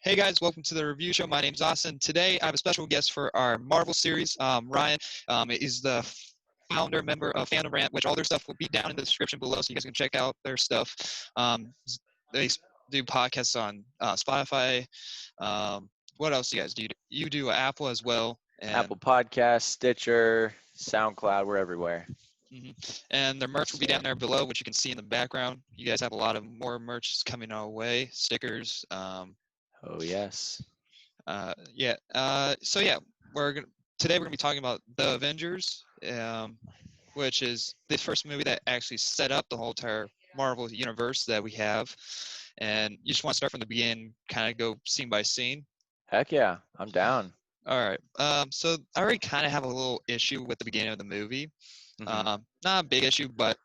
Hey guys, welcome to the review show. My name's Austin. Today I have a special guest for our Marvel series. Ryan is the founder member of Fandom Rant, which all their stuff will be down in the description below, so you guys can check out their stuff. They do podcasts on Spotify. What else do you guys do? You do Apple as well, and Apple Podcasts, Stitcher, SoundCloud, we're everywhere. and their merch will be down there below, which you can see in the background. You guys have a lot of more merch coming our way, stickers. Oh, yes. Yeah. So yeah, today we're gonna be talking about the Avengers, which is the first movie that actually set up the whole entire Marvel universe that we have. And you just want to start from the beginning, kind of go scene by scene. Heck yeah, I'm down. All right. So I already kind of have a little issue with the beginning of the movie. hmm Not a big issue, but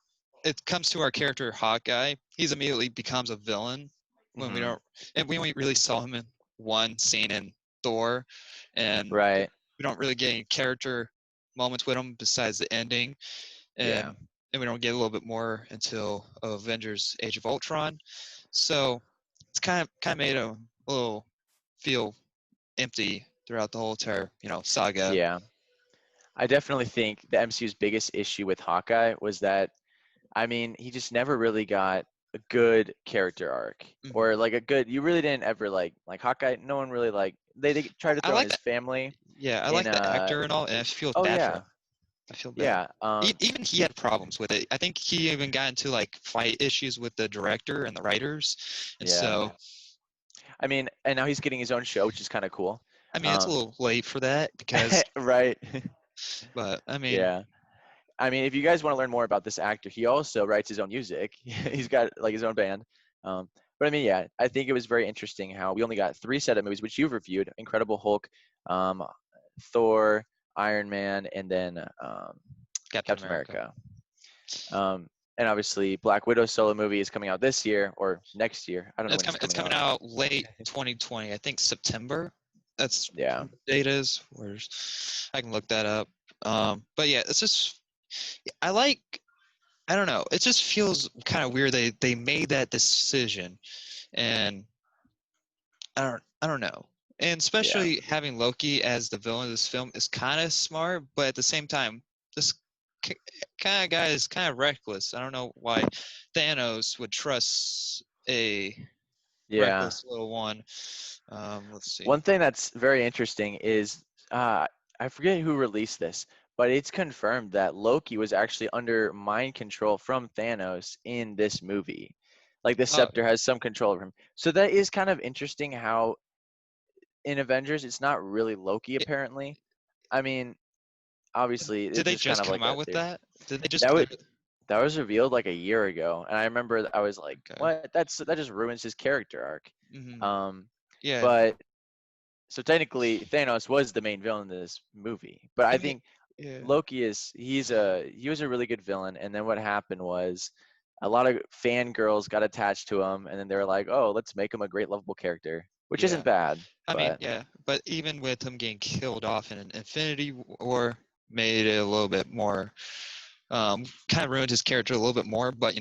it comes to our character Hawkeye. He's immediately becomes a villain when we hmm don't, and we only really saw him in one scene in Thor, and Right. we don't really get any character moments with him besides the ending, Yeah. and we don't get a little bit more until Avengers: Age of Ultron. So it's kind of made a little feel empty throughout the whole entire saga. Yeah. I definitely think the MCU's biggest issue with Hawkeye was that, he just never really got a good character arc Mhm. or like a good, you really didn't ever like Hawkeye. No one really they tried to I throw in like his that. family Yeah, I in, like the actor and all, and I feel oh bad for him. yeah. I feel bad. Yeah. Even he had problems with it. I think he even got into like fight issues with the director and the writers, and Yeah. so And now he's getting his own show, which is kind of cool. I mean it's a Um, little late for that because, right. but I mean, Yeah. If you guys want to learn more about this actor, he also writes his own music. He's got like his own band. Yeah, I think it was very interesting how we only got three set of movies, which you've reviewed: Incredible Hulk, um, Thor, Iron Man, and then Captain Captain America. America. And obviously, Black Widow solo movie is coming out this year or next year. I don't know It's when it's coming. It's coming coming out. out late 2020. I think September. That's Yeah, what the date is. I can look that up. But yeah, it's just I like. I don't know. It just feels kind of weird they made that decision, and I don't know. And yeah, especially having Loki as the villain of this film is kind of smart, but at the same time, this kind of guy is kind of reckless. I don't know why Thanos would trust a yeah. reckless little one. Let's see. One thing that's very interesting is I forget who released this, but it's confirmed that Loki was actually under mind control from Thanos in this movie. Like the Oh, scepter has some control over him. So that is kind of interesting how in Avengers it's not really Loki yeah. apparently. I mean, obviously Did it's they just kind just of come like a out with theory. that? Did they just That would literally? that was revealed like a year ago, and I remember I was like, Okay. "What? That just ruins his character arc." Hmm. Um, Yeah. but So technically, Thanos was the main villain in this movie. But I I mean, think yeah. Loki he was a really good villain. And then what happened was a lot of fangirls got attached to him, and then they were like, "Oh, let's make him a great lovable character," which isn't Yeah. bad. I mean, But yeah, but even with him getting killed off in an Infinity War, made it a little bit more, kind of ruined his character a little bit more. But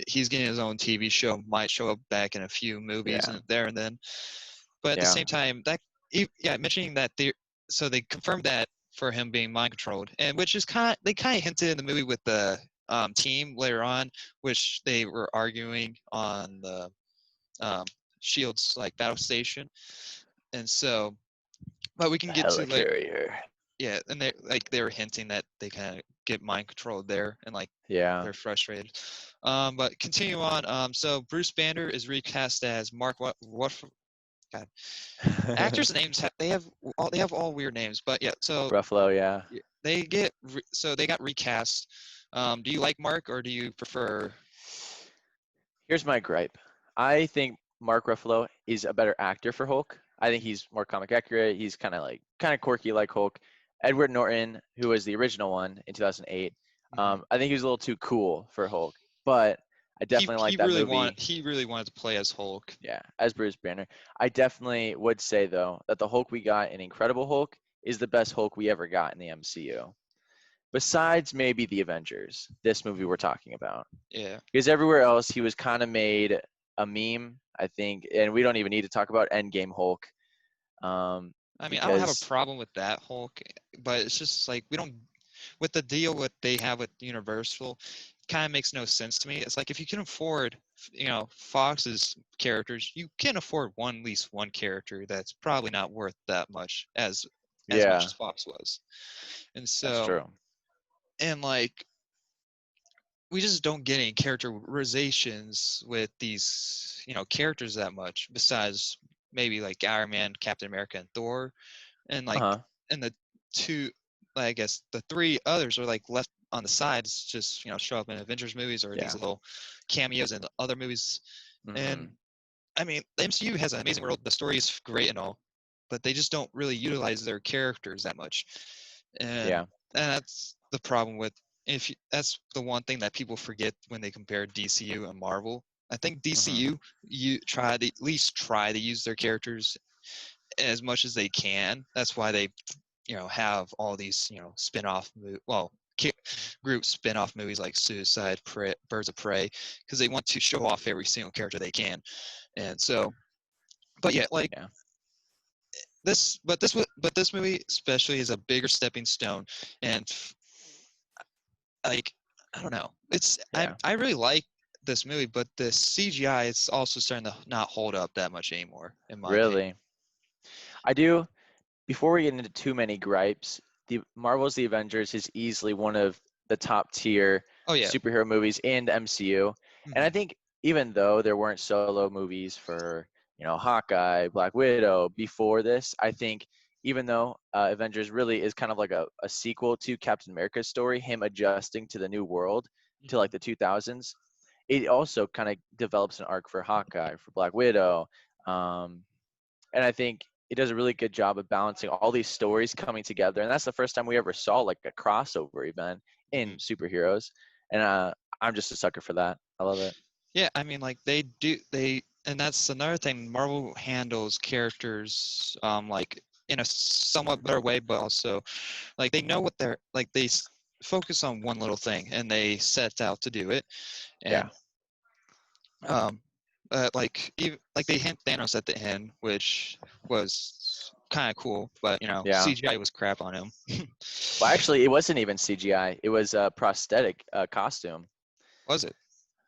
he's getting his own TV show, might show up back in a few movies yeah, and there and then. But at the yeah, same time, yeah, mentioning that so they confirmed that for him being mind controlled, and which is they kind of hinted in the movie with the team later on, which they were arguing on the um, Shield's like battle station, and so, but we can the get to like, helicarrier. yeah, and they were hinting that they kind of get mind controlled there, and like Yeah. they're frustrated. But continue on. So Bruce Banner is recast as Mark. What? God, actors' names they have all weird names, but yeah. So Ruffalo, yeah. so they got recast. Do you like Mark or do you prefer? Here's my gripe. I think Mark Ruffalo is a better actor for Hulk. I think he's more comic accurate. He's kind of quirky like Hulk. Edward Norton, who was the original one in 2008, Mhm. I think he was a little too cool for Hulk. But I definitely like that movie. He really wanted to play as Hulk. Yeah, as Bruce Banner. I definitely would say though that the Hulk we got in Incredible Hulk is the best Hulk we ever got in the MCU. Besides maybe the Avengers, this movie we're talking about. Yeah. Because everywhere else he was kind of made a meme. I think, and we don't even need to talk about Endgame Hulk, I mean, I don't have a because problem with that Hulk, but it's just like we don't with the deal what they have with Universal, kind of makes no sense to me. It's like if you can afford, Fox's characters, you can afford at least one character that's probably not worth that much as much yeah, as Fox was. And that's so, true. and like we just don't get any characterizations with these, characters that much besides maybe like Iron Man, Captain America, and Thor. And Uh like huh. and the two I guess the three others are like left on the sides, just show up in Avengers movies or these Yeah. little cameos in other movies. And Mhm. I mean, the MCU has an amazing world, the story is great and all, but they just don't really utilize their characters that much. and Yeah. and that's the problem with, that's the one thing that people forget when they compare DCU and Marvel. I think Mhm. DCU, you try to at least try to use their characters as much as they can. That's why they, have all these, spin-off, group spin-off movies like Birds of Prey, because they want to show off every single character they can. And so, but yeah, like Yeah. but this movie especially is a bigger stepping stone, and like I don't know, Yeah. I really like this movie, but the CGI is also starting to not hold up that much anymore, in my opinion. Really. I do. Before we get into too many gripes, the Marvel's The Avengers is easily one of the top tier Oh yeah. superhero movies in the MCU. And I Hmm. think even though there weren't solo movies for, Hawkeye, Black Widow before this, I think even though Avengers really is kind of like a sequel to Captain America's story, him adjusting to the new world to like the 2000s, it also kind of develops an arc for Hawkeye, for Black Widow. Um, and I think it does a really good job of balancing all these stories coming together. And that's the first time we ever saw like a crossover event in Hmm. superheroes. And I'm just a sucker for that. I love it. Yeah, I mean, like and that's another thing. Marvel handles characters, like in a somewhat better way, but also, like they know what they're like. Focus on one little thing, and they set out to do it. Yeah. And um, like even like they hint Thanos at the end, which was kind of cool, but Yeah. CGI was crap on him. Well, actually, it wasn't even CGI. It was a prosthetic costume. Was it?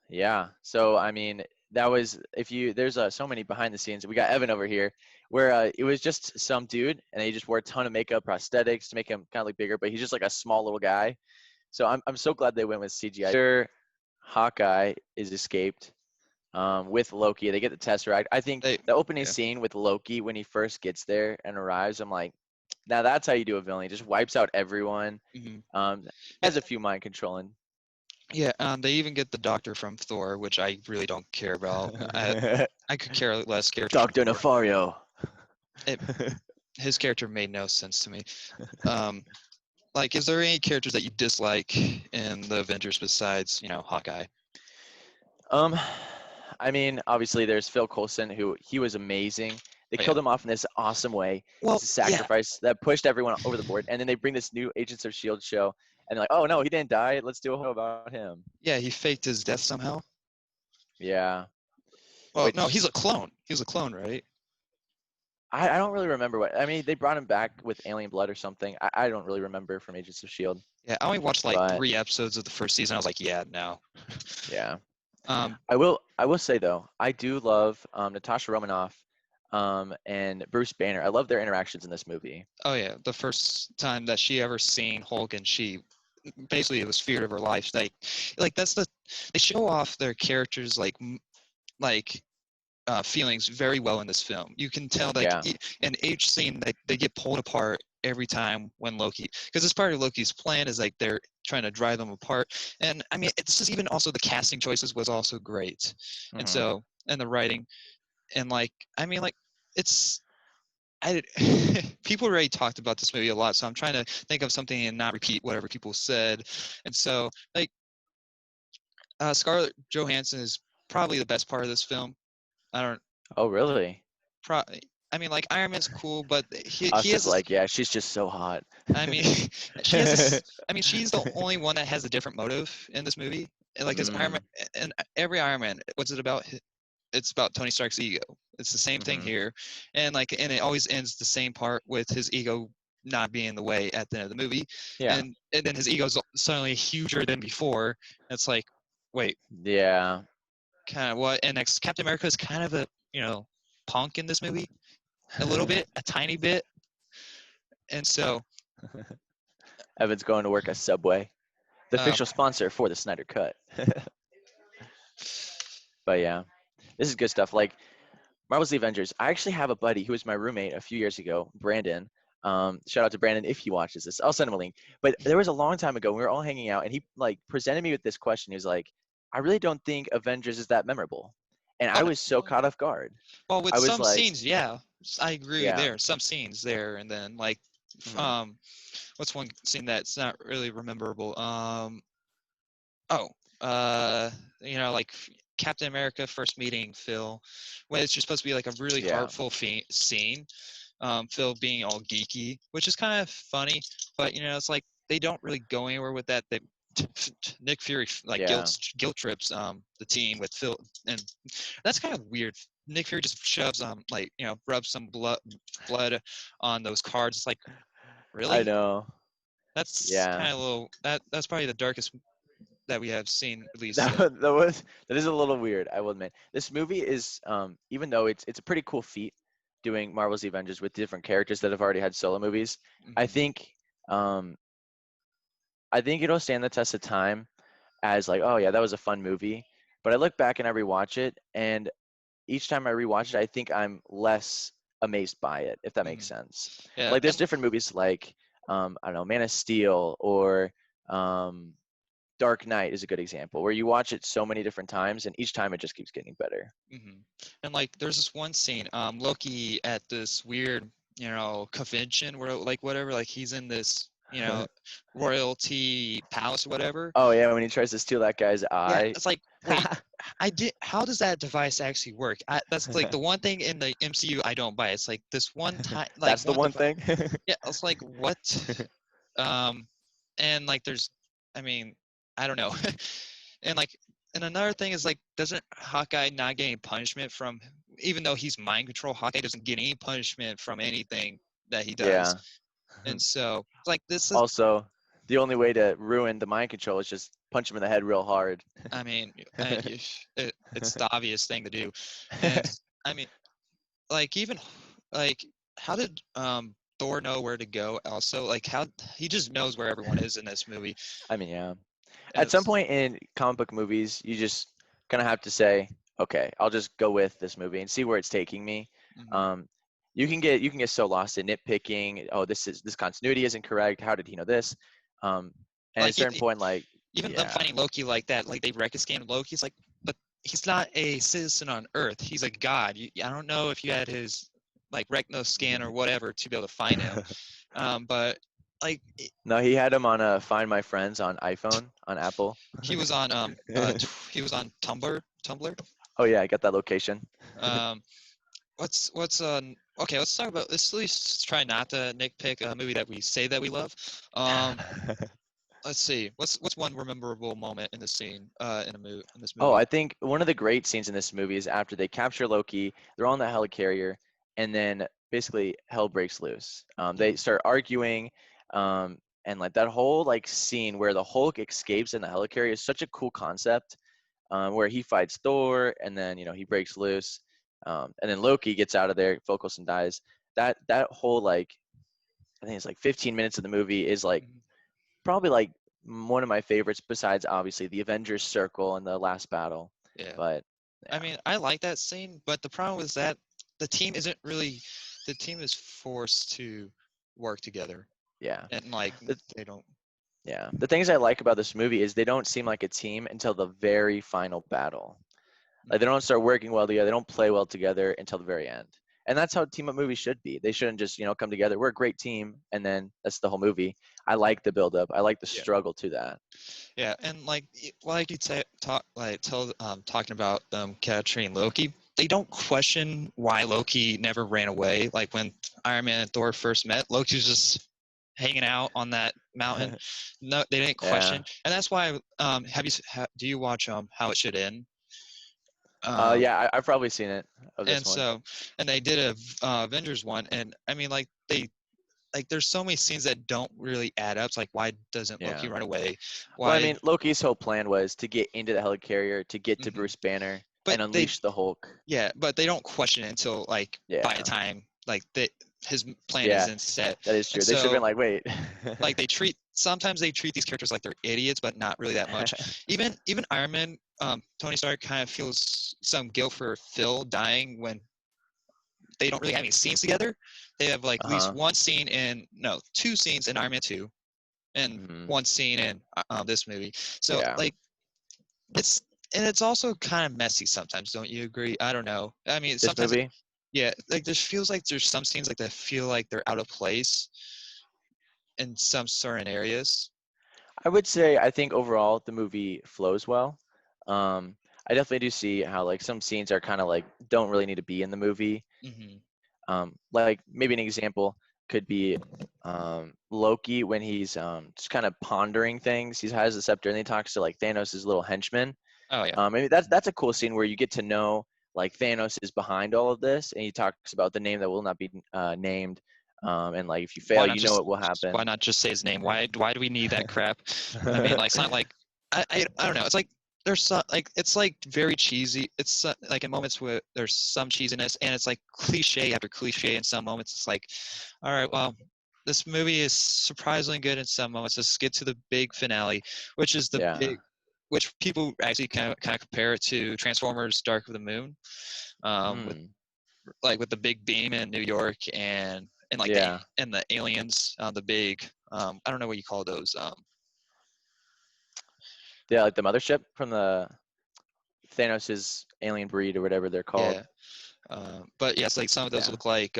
Yeah. So I mean, that was if you there's so many behind the scenes. We got Evan over here, where it was just some dude, and he just wore a ton of makeup, prosthetics to make him kind of look bigger, but he's just like a small little guy. So I'm so glad they went with CGI. Sure, Hawkeye is escaped with Loki. They get the Tesseract. I think They the opening Yeah. scene with Loki when he first gets there and arrives, I'm like, now that's how you do a villain. He just wipes out everyone. Hmm. Um, Yeah, has a few mind controlling. yeah. They even get the Doctor from Thor, which I really don't care about. I could care less characters from Doctor Thor. Nefario. It, his character made no sense to me. Um, like, is there any characters that you dislike in the Avengers besides, Hawkeye? um, I mean, obviously there's Phil Coulson, who he was amazing. They Oh yeah. killed him off in this awesome way. Well, It's a yeah, sacrifice that pushed everyone over the board, and then they bring this new Agents of Shield show, and they're like, oh no, he didn't die. Let's do a whole about him. yeah. He faked his death somehow. Yeah, Well, no, he's which a clone. He's a clone, right? I don't really remember what I mean. They brought him back with alien blood or something. I don't really remember from Agents of Shield, Yeah, I only watched like but 3 episodes of the first season. I was like, yeah, no. yeah. um, I will say though, I do love Natasha Romanoff and Bruce Banner. I love their interactions in this movie. oh yeah, the first time that she ever seen Hulk, and she basically it was feared of her life. Like that's they show off their characters like feelings very well in this film. You can tell like Yeah. in each scene they get pulled apart every time when Loki, because it's part of Loki's plan is like they're trying to drive them apart. And I mean, it's just even also the casting choices was also great, and Hmm. so and the writing, and like I mean like it's I people already talked about this movie a lot, so I'm trying to think of something and not repeat whatever people said. And so like Scarlett Johansson is probably the best part of this film. I don't Oh, really? pro I mean, like Iron Man's cool, but he Us has is this. like, yeah, she's just so hot. I mean, she has this. I mean, she's the only one that has a different motive in this movie. And like, as Iron Man, Mm, and every Iron Man, what's it about? it's about Tony Stark's ego. It's the same thing Hmm. here, and it always ends the same part with his ego not being in the way at the end of the movie, Yeah. and then his ego's suddenly huger than before. It's like, wait, Yeah. kind of what? And next, Captain America is kind of a punk in this movie, a little bit, a tiny bit, and so Evan's going to work at Subway, the uh, official sponsor for the Snyder Cut. But yeah, this is good stuff. Like Marvel's The Avengers. I actually have a buddy who was my roommate a few years ago, Brandon. Shout out to Brandon if he watches this. I'll send him a link. But there was a long time ago, we were all hanging out, and he like presented me with this question. He was like, "I really don't think Avengers is that memorable," and I oh, was so caught off guard. well, with I was some like, scenes, yeah, I agree "Yeah, there. Some scenes there, and then mhm, um, what's one scene that's not really memorable? Oh, uh, like Captain America first meeting Phil, when it's just supposed to be like a really yeah, heartful scene. Phil being all geeky, which is kind of funny, but it's like they don't really go anywhere with that. They Nick Fury like yeah." guilt trips the team with Phil, and that's kind of weird. Nick Fury just shoves rubs some blood on those cards. It's like, I really? know. That's Yeah, kind of a little that's probably the darkest that we have seen released that yet. that is a little weird. I will admit. This movie is, even though it's a pretty cool feat doing Marvel's The Avengers with different characters that have already had solo movies. I Hmm. think um, I think it'll stand the test of time as like, oh yeah, that was a fun movie. But I look back and I rewatch it, and each time I rewatch it, I think I'm less amazed by it, if that makes Hmm. sense. Yeah, Like there's and different movies like I don't know, Man of Steel or um, Dark Knight is a good example where you watch it so many different times, and each time it just keeps getting better. hmm and there's this one scene, Loki at this weird, convention where whatever, like he's in this, royalty palace or whatever. Oh yeah, when he tries to steal that guy's Yeah, eye. it's like, wait, how does that device actually work? That's like the one thing in the MCU I don't buy. It's like this one time, like That's the one one device. thing. Yeah, it's like what? Um, and there's, I mean, I don't know. And and another thing is doesn't Hawkeye not get any punishment from, even though he's mind control, Hawkeye doesn't get any punishment from anything that he does. Yeah. And so it's like this is, Also, the only way to ruin the mind control is just punch him in the head real hard. I mean, it's the obvious thing to do. And I mean, even like how did Thor know where to go? Also, how he just knows where everyone is in this movie. I mean, yeah. And At some it's, point in comic book movies, you just kind of have to say, okay, I'll just go with this movie and see where it's taking me. mhm. Um, you can get so lost in nitpicking. Oh, this continuity isn't correct. How did he know this? And at a like certain point, like, even them yeah, fighting Loki like that, like they record scan Loki's like, but he's not a citizen on Earth. He's a god. I don't know if you had his retina scan or whatever to be able to find him. But like no, he had him on Find My Friends on iPhone on Apple. he was on he was on Tumblr. Oh yeah, I got that location. Um, what's okay? Let's at least try not to nitpick a movie that we say that we love. Um, let's see. What's one memorable moment in the scene in this Oh, movie? I think one of the great scenes in this movie is after they capture Loki, they're on the helicarrier, and then basically hell breaks loose. They Mhm. start arguing, and like that whole like scene where the Hulk escapes in the helicarrier is such a cool concept. Where he fights Thor, and then he breaks loose, and then Loki gets out of there, focus and dies. That whole like I think it's like 15 minutes of the movie is like Mhm. probably like one of my favorites besides obviously the Avengers Circle and the last battle. Yeah. But I yeah, mean, I like that scene, but the problem is that the team isn't really the team is forced to work together, yeah. and The, they don't. yeah. The things I like about this movie is they don't seem like a team until the very final battle. Like they Mhm. don't start working well together. They don't play well together until the very end. And that's how team up movies should be. They shouldn't just, come together. We're a great team, and then that's the whole movie. I like the build up. I like the Yeah, struggle to that. yeah, and like you talking about capturing Loki, they don't question why Loki never ran away. Like when Iron Man and Thor first met, Loki was just hanging out on that mountain. No, they didn't Yeah. question, and that's why. Do you watch How It Should End? Um, Yeah, I've probably seen it of this and one. so, and they did a Avengers one, and I mean, like there's so many scenes that don't really add up. It's like, why doesn't Loki Yeah. run away? Well, I Why? mean, Loki's whole plan was to get into the helicarrier, to get to Mhm. Bruce Banner, But and they, unleash the Hulk. yeah, but they don't question it until like by the Yeah. time like his plan Yeah, isn't set, that is and true. They should have been so like, wait. like sometimes they treat these characters like they're idiots, but not really that much. Even Iron Man, Tony Stark kind of feels some guilt for Phil dying when they don't really have any scenes together. They have like at least Uh-huh. one scene in no two scenes in Iron Man 2 and Hmm. one scene in this movie. So Yeah. like it's and it's also kind of messy sometimes. Don't you agree? I don't know. I mean, This sometimes movie, yeah, like there feels like there's some scenes like that feel like they're out of place in some certain areas. I would say I think overall the movie flows well. Um, I definitely do see how like some scenes are kind of like don't really need to be in the movie. Hmm. Like maybe an example could be Loki when he's just kind of pondering things. He has the scepter and he talks to like Thanos' little henchman. Oh yeah. Maybe that's a cool scene where you get to know like Thanos is behind all of this, and he talks about the name that will not be named, and like if you fail, Why not you know just it will happen. why not just say his name? Why do we need that crap? I mean, like it's not like I don't know. It's like there's some like it's like very cheesy. It's like in moments where there's some cheesiness, and it's like cliche after cliche. In some moments, it's like, all right, well, this movie is surprisingly good in some moments. Let's get to the big finale, which is the Yeah. big, which people actually kind of compare it to Transformers: Dark of the Moon, with Hmm. like with the big beam in New York and like Yeah. the aliens, the big I don't know what you call those. Yeah, like the mothership from the Thanos' alien breed or whatever they're called. Yeah, but yes, like some of those Yeah. look like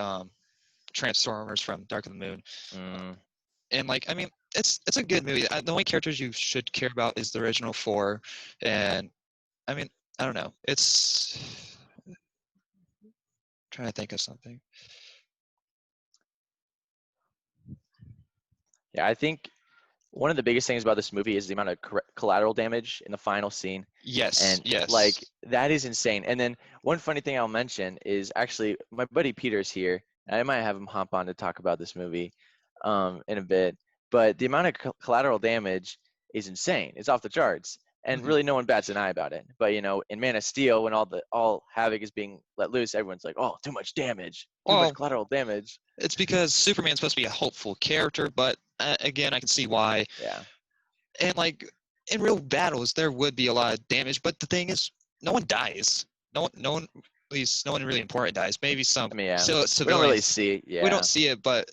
Transformers from Dark of the Moon, uh, Mm. and like I mean it's a good movie. The only characters you should care about is the original four, and I mean I don't know. It's trying to think of something. Yeah, I think one of the biggest things about this movie is the amount of collateral damage in the final scene, Yes, and like yes. that is insane. And then one funny thing I'll mention is actually my buddy Peter's here, and I might have him hop on to talk about this movie in a bit. But the amount of collateral damage is insane. It's off the charts, and Hmm. really no one bats an eye about it. But you know, in Man of Steel, when all havoc is being let loose, everyone's like, "Oh, too much damage, too much Well, collateral damage." it's because Superman's supposed to be a hopeful character, but again, I can see why. Yeah. And like in real battles, there would be a lot of damage, but the thing is, no one dies. No one, at least no one really important dies. Maybe some I mean, yeah, we don't really civilians. see. We don't Yeah. see it, but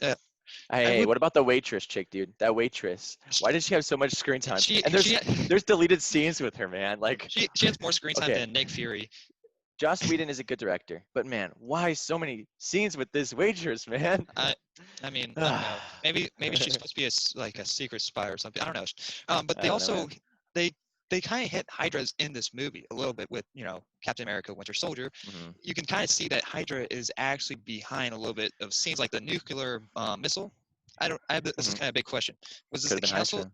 I Hey, would. what about the waitress chick, dude? That waitress. Why did she have so much screen time? She And she there's deleted scenes with her, man. Like, she has more screen time okay, than Nick Fury. Joss Whedon is a good director, but man, why so many scenes with this waitress, man? I I mean I don't know. Maybe she's supposed to be like a secret spy or something. I don't know. But I they don't know, also man. they they kind of hit Hydra's in this movie a little bit with Captain America: Winter Soldier. Hmm. You can kind of see that Hydra is actually behind a little bit of scenes like the nuclear missile. I don't. This is Hmm. kind of a big question. Was this Could the have been council? Hydra.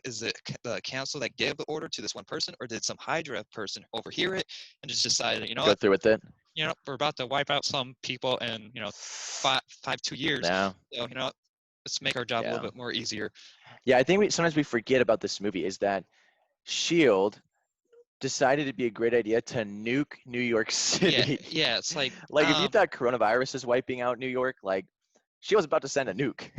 Is it the council that gave the order to this one person, or did some Hydra person overhear it and just decided, you know Go what, through with it. we're about to wipe out some people in 2 years. No. So let's make our job a little Yeah. bit more easier. Yeah, I think sometimes we forget about this movie is that Shield decided it'd be a great idea to nuke New York Yeah, City. yeah. It's like Like, if you thought coronavirus is wiping out New York, like she was about to send a nuke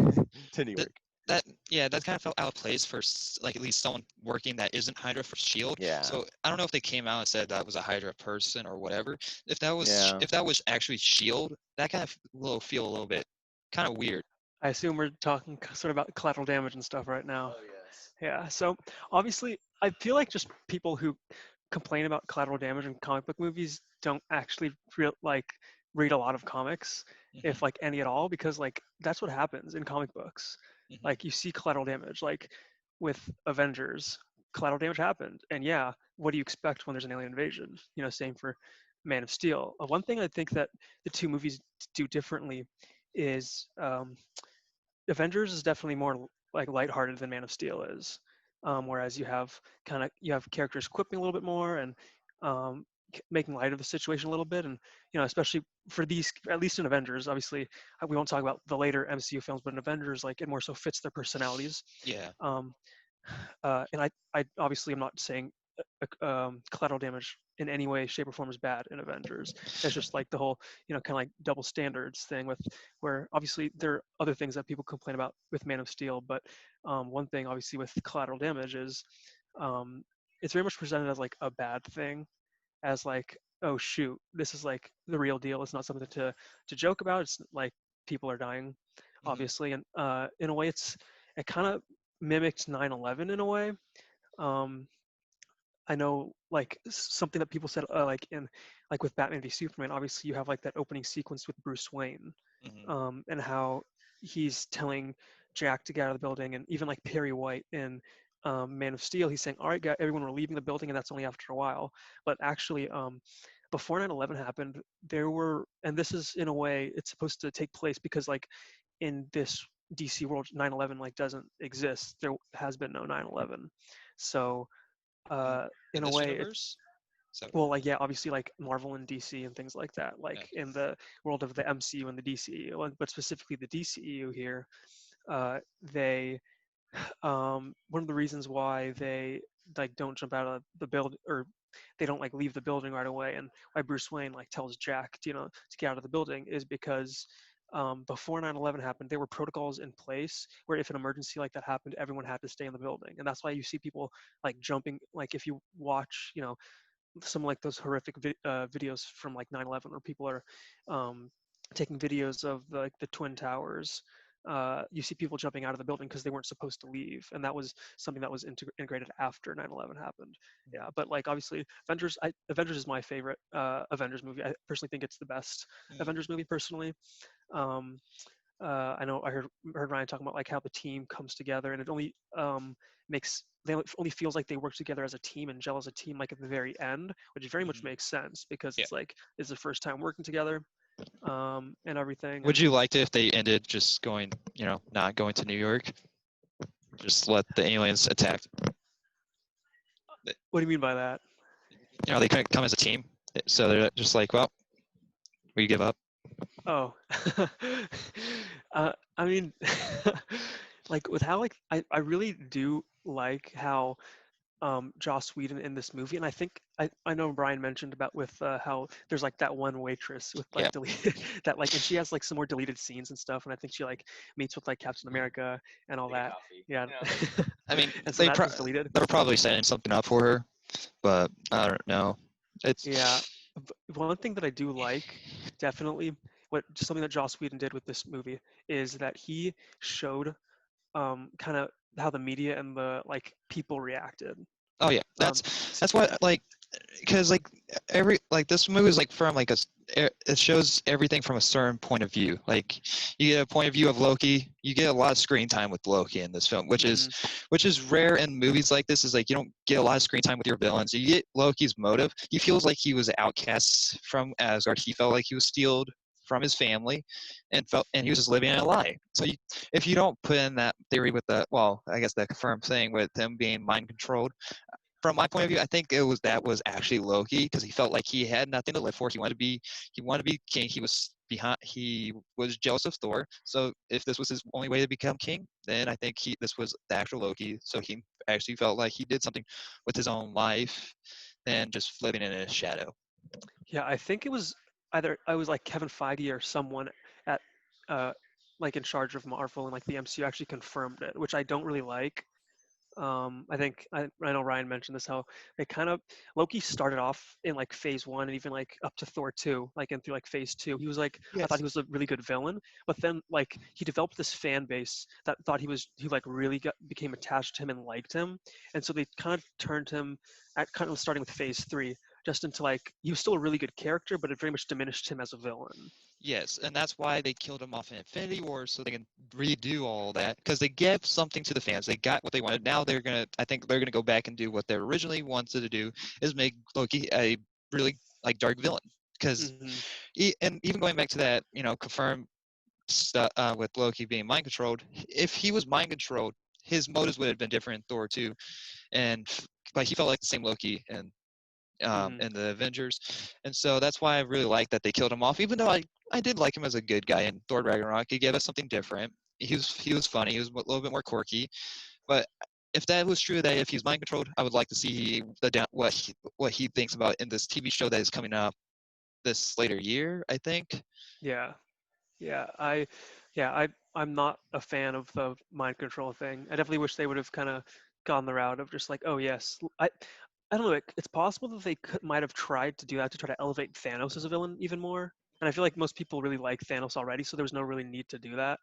to New that York. that yeah, that kind of felt out of place for like at least someone working that isn't Hydra for Shield. Yeah, So I don't know if they came out and said that was a Hydra person or whatever. yeah. If that was actually Shield, that kind of feel a little bit kind of weird. I assume we're talking sort of about collateral damage and stuff right now. Oh yes. Yeah. So obviously, I feel like just people who complain about collateral damage in comic book movies don't actually read a lot of comics, if Hmm. like any at all, because like that's what happens in comic books. Hmm. Like you see collateral damage, like with Avengers, collateral damage happened, and yeah, what do you expect when there's an alien invasion? Same for Man of Steel. One thing I think that the two movies do differently is Avengers is definitely more like lighthearted than Man of Steel is, whereas you have characters quipping a little bit more, and making light of the situation a little bit, and especially for these, at least in Avengers, obviously we won't talk about the later MCU films, but in Avengers, like it more so fits their personalities. Yeah. Um, and I obviously am not saying collateral damage in any way, shape, or form is bad in Avengers. It's just like the whole, kind of like double standards thing with where obviously there are other things that people complain about with Man of Steel, but one thing obviously with collateral damage is um, it's very much presented as like a bad thing, as like, oh shoot, this is like the real deal. It's not something to joke about. It's like people are dying, Hmm. obviously, and in a way, it kind of mimicked 9/11 in a way. Um, I know like something that people said like in like with Batman v Superman. Obviously, you have like that opening sequence with Bruce Wayne, Hmm. and how he's telling Jack to get out of the building, and even like Perry White in Man of Steel, he's saying, "All right, guys, everyone, we're leaving the building," and that's only after a while. But actually, before 9/11 happened, there were, and this is in a way, it's supposed to take place because like in this DC world, 9/11 like doesn't exist. There has been no 9/11, so In, in in a this way, it's universe? So, well, like yeah, obviously like Marvel and DC and things like that, like okay. in the world of the MCU and the DCEU, but specifically the DCEU here, they one of the reasons why they like don't jump out of the build or they don't like leave the building right away, and why Bruce Wayne like tells Jack to get out of the building is because before 9/11 happened, there were protocols in place where if an emergency like that happened, everyone had to stay in the building, and that's why you see people like jumping. Like if you watch, some like those horrific videos from like 9/11 where people are um, taking videos of like the twin towers. You see people jumping out of the building because they weren't supposed to leave, and that was something that was integrated after 9/11 happened. Yeah, but like obviously Avengers is my favorite Avengers movie. I personally think it's the best Mm. Avengers movie personally. um, I know I heard Ryan talking about like how the team comes together, and it only makes they only feels like they work together as a team and gel as a team like at the very end, which very much Mhm. makes sense because Yeah. it's like it's the first time working together, and everything. Would And you like it if they ended just going, not going to New York? Just let the aliens attack. what do you mean by that? They couldn't come as a team. So they're just like, well, we give up. Oh, I mean, like with how like I really do like how Joss Whedon in this movie, and I think I know Brian mentioned about with how there's like that one waitress with Yeah. like deleted that like, and she has like some more deleted scenes and stuff, and I think she like meets with like Captain America and all that. Yeah, I mean, and so they that was deleted. they were probably setting something up for her, but I don't know. It's Yeah, one thing that I do like definitely what something that Joss Whedon did with this movie is that he showed kind of how the media and the like people reacted. oh yeah, Um, that's what like because like every like this movie is like from like it shows everything from a certain point of view. Like you get a point of view of Loki, you get a lot of screen time with Loki in this film, mhm. which is rare in movies like this. Is like you don't get a lot of screen time with your villains. You get Loki's motive. He feels like he was outcast from Asgard. He felt like he was stealed from his family, and he was just living in a lie. So if you don't put in that theory with the well, I guess the confirmed thing with him being mind controlled from my point of view, I think that was actually Loki because he felt like he had nothing to live for. He wanted to be king. He was jealous of Thor. So if this was his only way to become king, then I think this was the actual Loki. So he actually felt like he did something with his own life than just living in his shadow. Yeah, I think it was either I was like Kevin Feige or someone at uh like in charge of Marvel and like the MCU actually confirmed it, which I don't really like. I think I know Ryan mentioned this how they kind of Loki started off in like phase one and even like up to Thor 2, like and through like phase 2. He was like I thought Yes. he was a really good villain, but then like he developed this fan base that thought he like really became attached to him and liked him, and so they kind of turned him at kind of starting with phase 3 just into like he was still a really good character, but it very much diminished him as a villain. Yes, and that's why they killed him off in Infinity War, so they can redo all that. Because they gave something to the fans, they got what they wanted. Now I think they're gonna go back and do what they originally wanted to do, is make Loki a really like dark villain. Because Hmm. and even going back to that, confirmed stuff with Loki being mind controlled. If he was mind controlled, his motives would have been different in Thor 2, but he felt like the same Loki Mhm. in the Avengers, and so that's why I really like that they killed him off. Even though I did like him as a good guy in Thor Ragnarok, he gave us something different. He was funny. He was a little bit more quirky, but if that was true, that if he's mind controlled, I would like to see what he thinks about in this TV show that is coming up this later year, I think. Yeah. Yeah. I'm not a fan of the mind control thing. I definitely wish they would have kind of gone the route of just like, oh yes, I don't know. It's possible that they might have tried to do that to try to elevate Thanos as a villain even more. And I feel like most people really like Thanos already, so there was no really need to do that.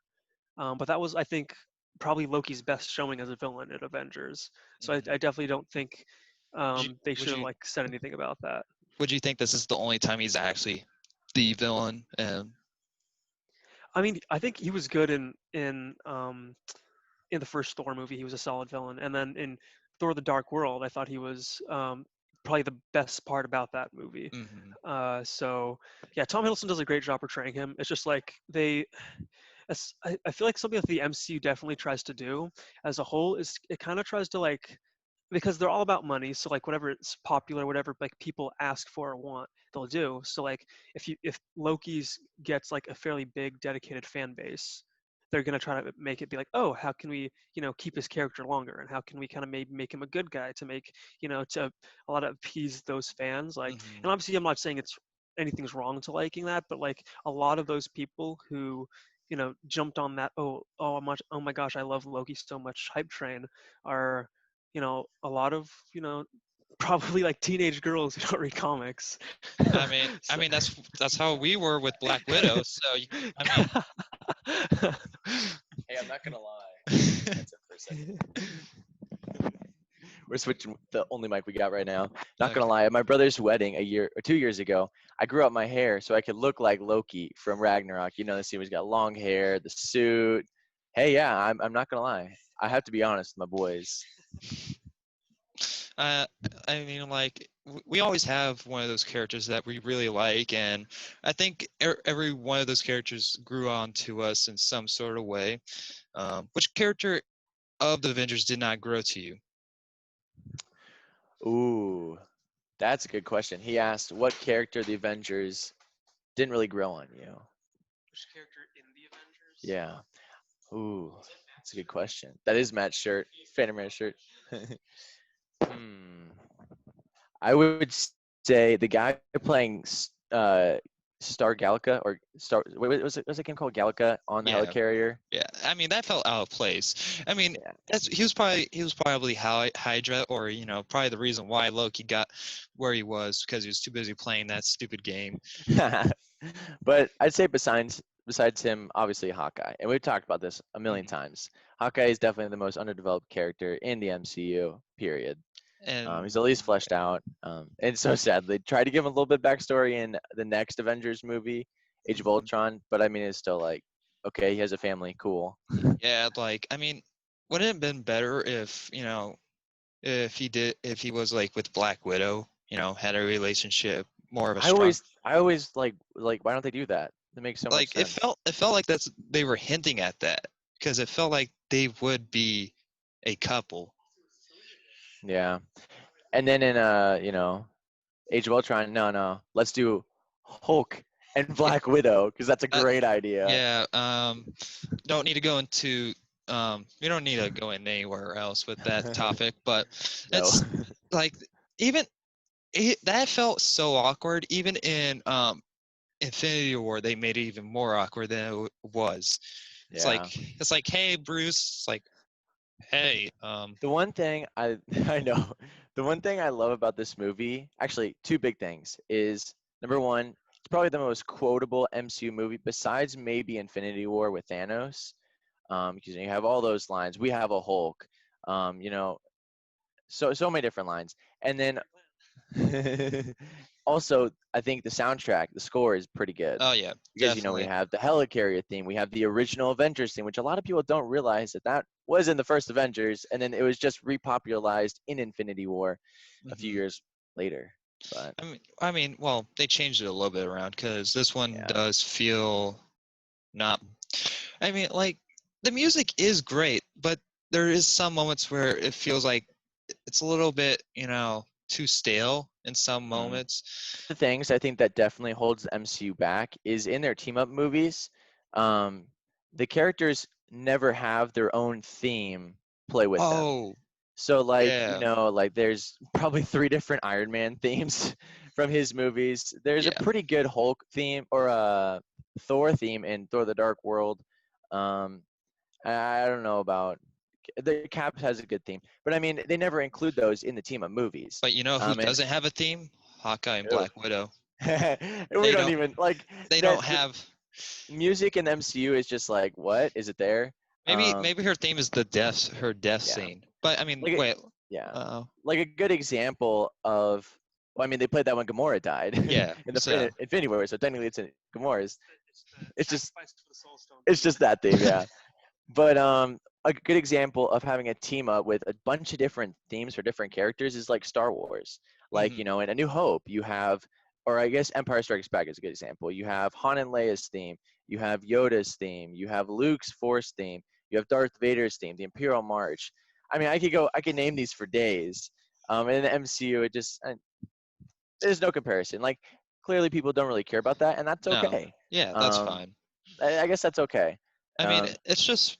But that was, I think, probably Loki's best showing as a villain in Avengers. So I Mhm. definitely don't think Would you they would should have you like said anything about that. would you think this is the only time he's actually the villain? And I mean, I think he was good in the first Thor movie. He was a solid villain, and then in Thor: The Dark World, I thought he was probably the best part about that movie. mhm. So yeah, Tom Hiddleston does a great job portraying him. It's just like I feel like something that the MCU definitely tries to do as a whole is it kind of tries to like because they're all about money, so like whatever it's popular, whatever like people ask for or want, they'll do. So like if Loki's gets like a fairly big dedicated fan base, they're gonna try to make it be like, oh, how can we keep his character longer, and how can we kind of maybe make him a good guy to make to a lot of appease those fans like. Mhm. And obviously I'm not saying it's anything's wrong to liking that, but like a lot of those people who jumped on that oh my gosh, I love Loki so much hype train are a lot of probably like teenage girls who don't read comics. I So- mean that's how we were with Black Widow. So I mean, Hey, I'm not gonna lie. That's it for a second. We're switching the only mic we got right now. Not gonna okay. lie, at my brother's wedding a year or 2 years ago, I grew up my hair so I could look like Loki from Ragnarok. You know, the scene where he's got long hair, the suit. Hey, yeah, I'm not gonna lie. I have to be honest, my boys. Uh, I mean, like we always have one of those characters that we really like, and I think every one of those characters grew on to us in some sort of way. Which character of the Avengers did not grow to you? Ooh, that's a good question. He asked what character of the Avengers didn't really grow on you. Which character in the Avengers? Yeah. Ooh, that's a good question. That is Matt's shirt, Phantom Man shirt. Hmm. I would say the guy playing Star Gallica or Star. Wait, was it game called Gallica on the Yeah, helicarrier? yeah. I mean, that felt out of place. I mean, Yeah. he was probably Hydra, or probably the reason why Loki got where he was because he was too busy playing that stupid game. But I'd say besides him, obviously Hawkeye, and we've talked about this a million Mhm. times. Hawkeye is definitely the most underdeveloped character in the MCU. Period. And He's at least fleshed out. And it's so sad. They tried to give him a little bit backstory in the next Avengers movie, Age of mhm. Ultron, but I mean, it's still like, okay, he has a family, cool. Yeah, like I mean, wouldn't it have been better if he was like with Black Widow, had a relationship, more of a strong. I always like, why don't they do that? That makes so much Like it sense. felt like they were hinting at that because it felt like they would be a couple. Yeah. And then in Age of Ultron, no, let's do Hulk and Yeah, Black Widow because that's a uh, great idea. yeah. Don't need to go into we don't need to go in anywhere else with that topic, but No. it's like even that felt so awkward. Even in Infinity War, they made it even more awkward than it was. It's like Yeah. it's like, hey, Bruce. It's like, hey, The one thing I I know, the one thing I love about this movie, actually two big things, is number one, it's probably the most quotable MCU movie besides maybe Infinity War with Thanos. Because you have all those lines. We have a Hulk. Um, you know, so many different lines. And then also, I think the soundtrack, the score is pretty good oh yeah, because we definitely. have the helicarrier theme, we have the original Avengers theme, which a lot of people don't realize that was in the first Avengers, and then it was just repopularized in Infinity War a few Hmm. years later. But Well, they changed it a little bit around because this one yeah, does feel not. Like the music is great, but there is some moments where it feels like it's a little bit, too stale in some Mm. moments. The things I think that definitely holds the MCU back is in their team up movies. Um, the characters never have their own theme play with them. Oh, So like, yeah, like there's probably 3 different Iron Man themes from his movies. There's a yeah. pretty good Hulk theme or a Thor theme in Thor: The Dark World. Um, I don't know about the Cap has a good theme, but I mean they never include those in the team of movies. But you know who And doesn't have a theme? Hawkeye and ew. Black Widow. We They don't don't. even like They that. don't have. Music in the MCU is just like, what is it there? Maybe her theme is her death Yeah, scene. But I mean, like wait. yeah, Uh, like a good example of. Well, I mean, they played that when Gamora died yeah. in So the Infinity War, so technically it's in Gamora's. It's the It's just sacrifice for the Soul Stone. it's just that theme, yeah. But a good example of having a team up with a bunch of different themes for different characters is like Star Wars. Like, mhm, in A New Hope, you have, or I guess Empire Strikes Back is a good example. You have Han and Leia's theme, you have Yoda's theme, you have Luke's Force theme, you have Darth Vader's theme, the Imperial March. I mean, I could name these for days. And in the MCU, there's no comparison. Like, clearly people don't really care about that, and that's no. okay. Yeah, that's Um, fine. I guess that's okay. I mean, Um, it's just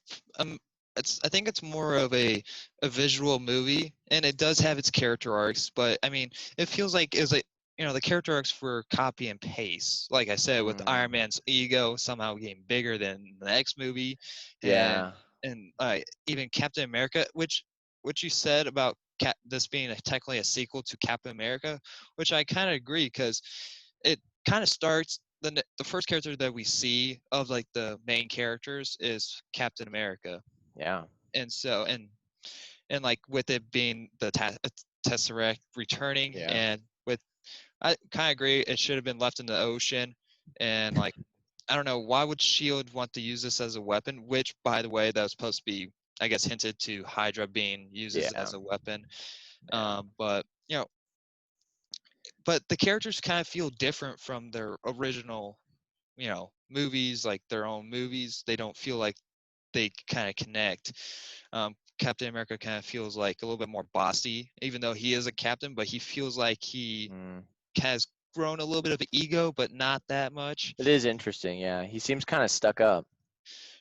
I think it's more of a visual movie, and it does have its character arcs, but I mean, it feels like is like the character arcs were copy and paste. Like I said, with mm, Iron Man's ego somehow getting bigger than the next movie, and yeah. even Captain America, which you said about this being technically a sequel to Captain America, which I kind of agree because it kind of starts the first character that we see of like the main characters is Captain America, Yeah. and so and like with it being the Tesseract returning, Yeah. and with I kind of agree it should have been left in the ocean, and like I don't know why would Shield want to use this as a weapon, which by the way that was supposed to be I guess hinted to Hydra being used Yeah. as a weapon, Yeah. but but the characters kind of feel different from their original movies, like their own movies. They don't feel like they kind of connect. Captain America kind of feels like a little bit more bossy, even though he is a captain, but he feels like he Mm. has grown a little bit of an ego, but not that much. It is interesting. Yeah. He seems kind of stuck up.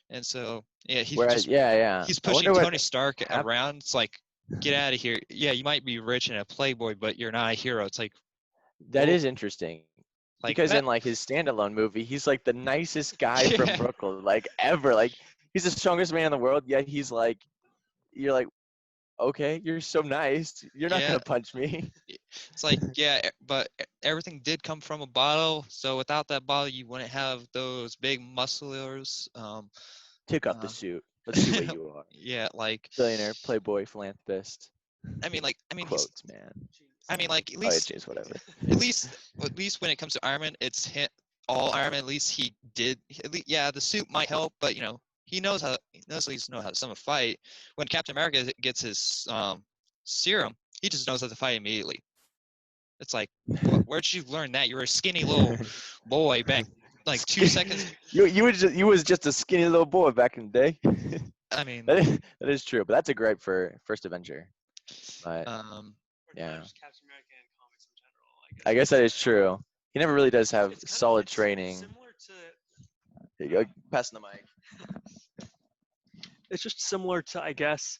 And so, yeah, Whereas, yeah, yeah. he's I pushing wonder what Tony Stark happened. around. It's like, get out of here. Yeah, you might be rich and a playboy, but you're not a hero. It's like, That whoa, is interesting like because that. in like his standalone movie, he's like the nicest guy from Yeah, Brooklyn, like ever. Like he's the strongest man in the world, yet he's like, you're like, okay, you're so nice. You're not yeah. gonna punch me. It's like, yeah, but everything did come from a bottle. So without that bottle, you wouldn't have those big musculars. Take off the Uh, suit. Let's see what you are. yeah, like, Billionaire, playboy, philanthropist. he's, Quotes, man. at Oh, yeah, least, James, whatever. at least when it comes to Iron Man, all Iron Man. At least he did. Yeah, the suit might help, but he knows at least know how to summon a fight. When Captain America gets his serum, he just knows how to fight immediately. It's like, where'd you learn that? You were a skinny little boy back like 2 seconds. You was just a skinny little boy back in the day. I mean, That is true, but that's a gripe for First Avenger. But um, Or yeah, not just Captain America and comics in general. I guess that is true. He never really does have It's kind of solid it's training. similar to Here you go, passing the mic. it's just similar to I guess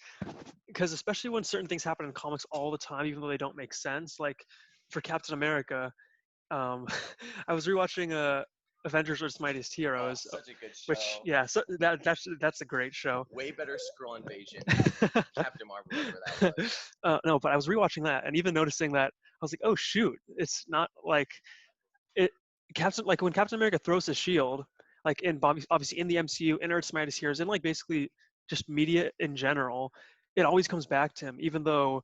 because especially when certain things happen in comics all the time, even though they don't make sense. Like for Captain America, um, I was rewatching Avengers vs. Mightiest Heroes, Such a good show. which yeah, so that's a great show. Way better Skrull Invasion. Captain Marvel, whatever that was. No, but I was rewatching that and even noticing that I was like, oh shoot, it's not like it. Captain like when Captain America throws his shield, like in obviously in the MCU, in Earth's Mightiest Heroes, and like basically just media in general, it always comes back to him, even though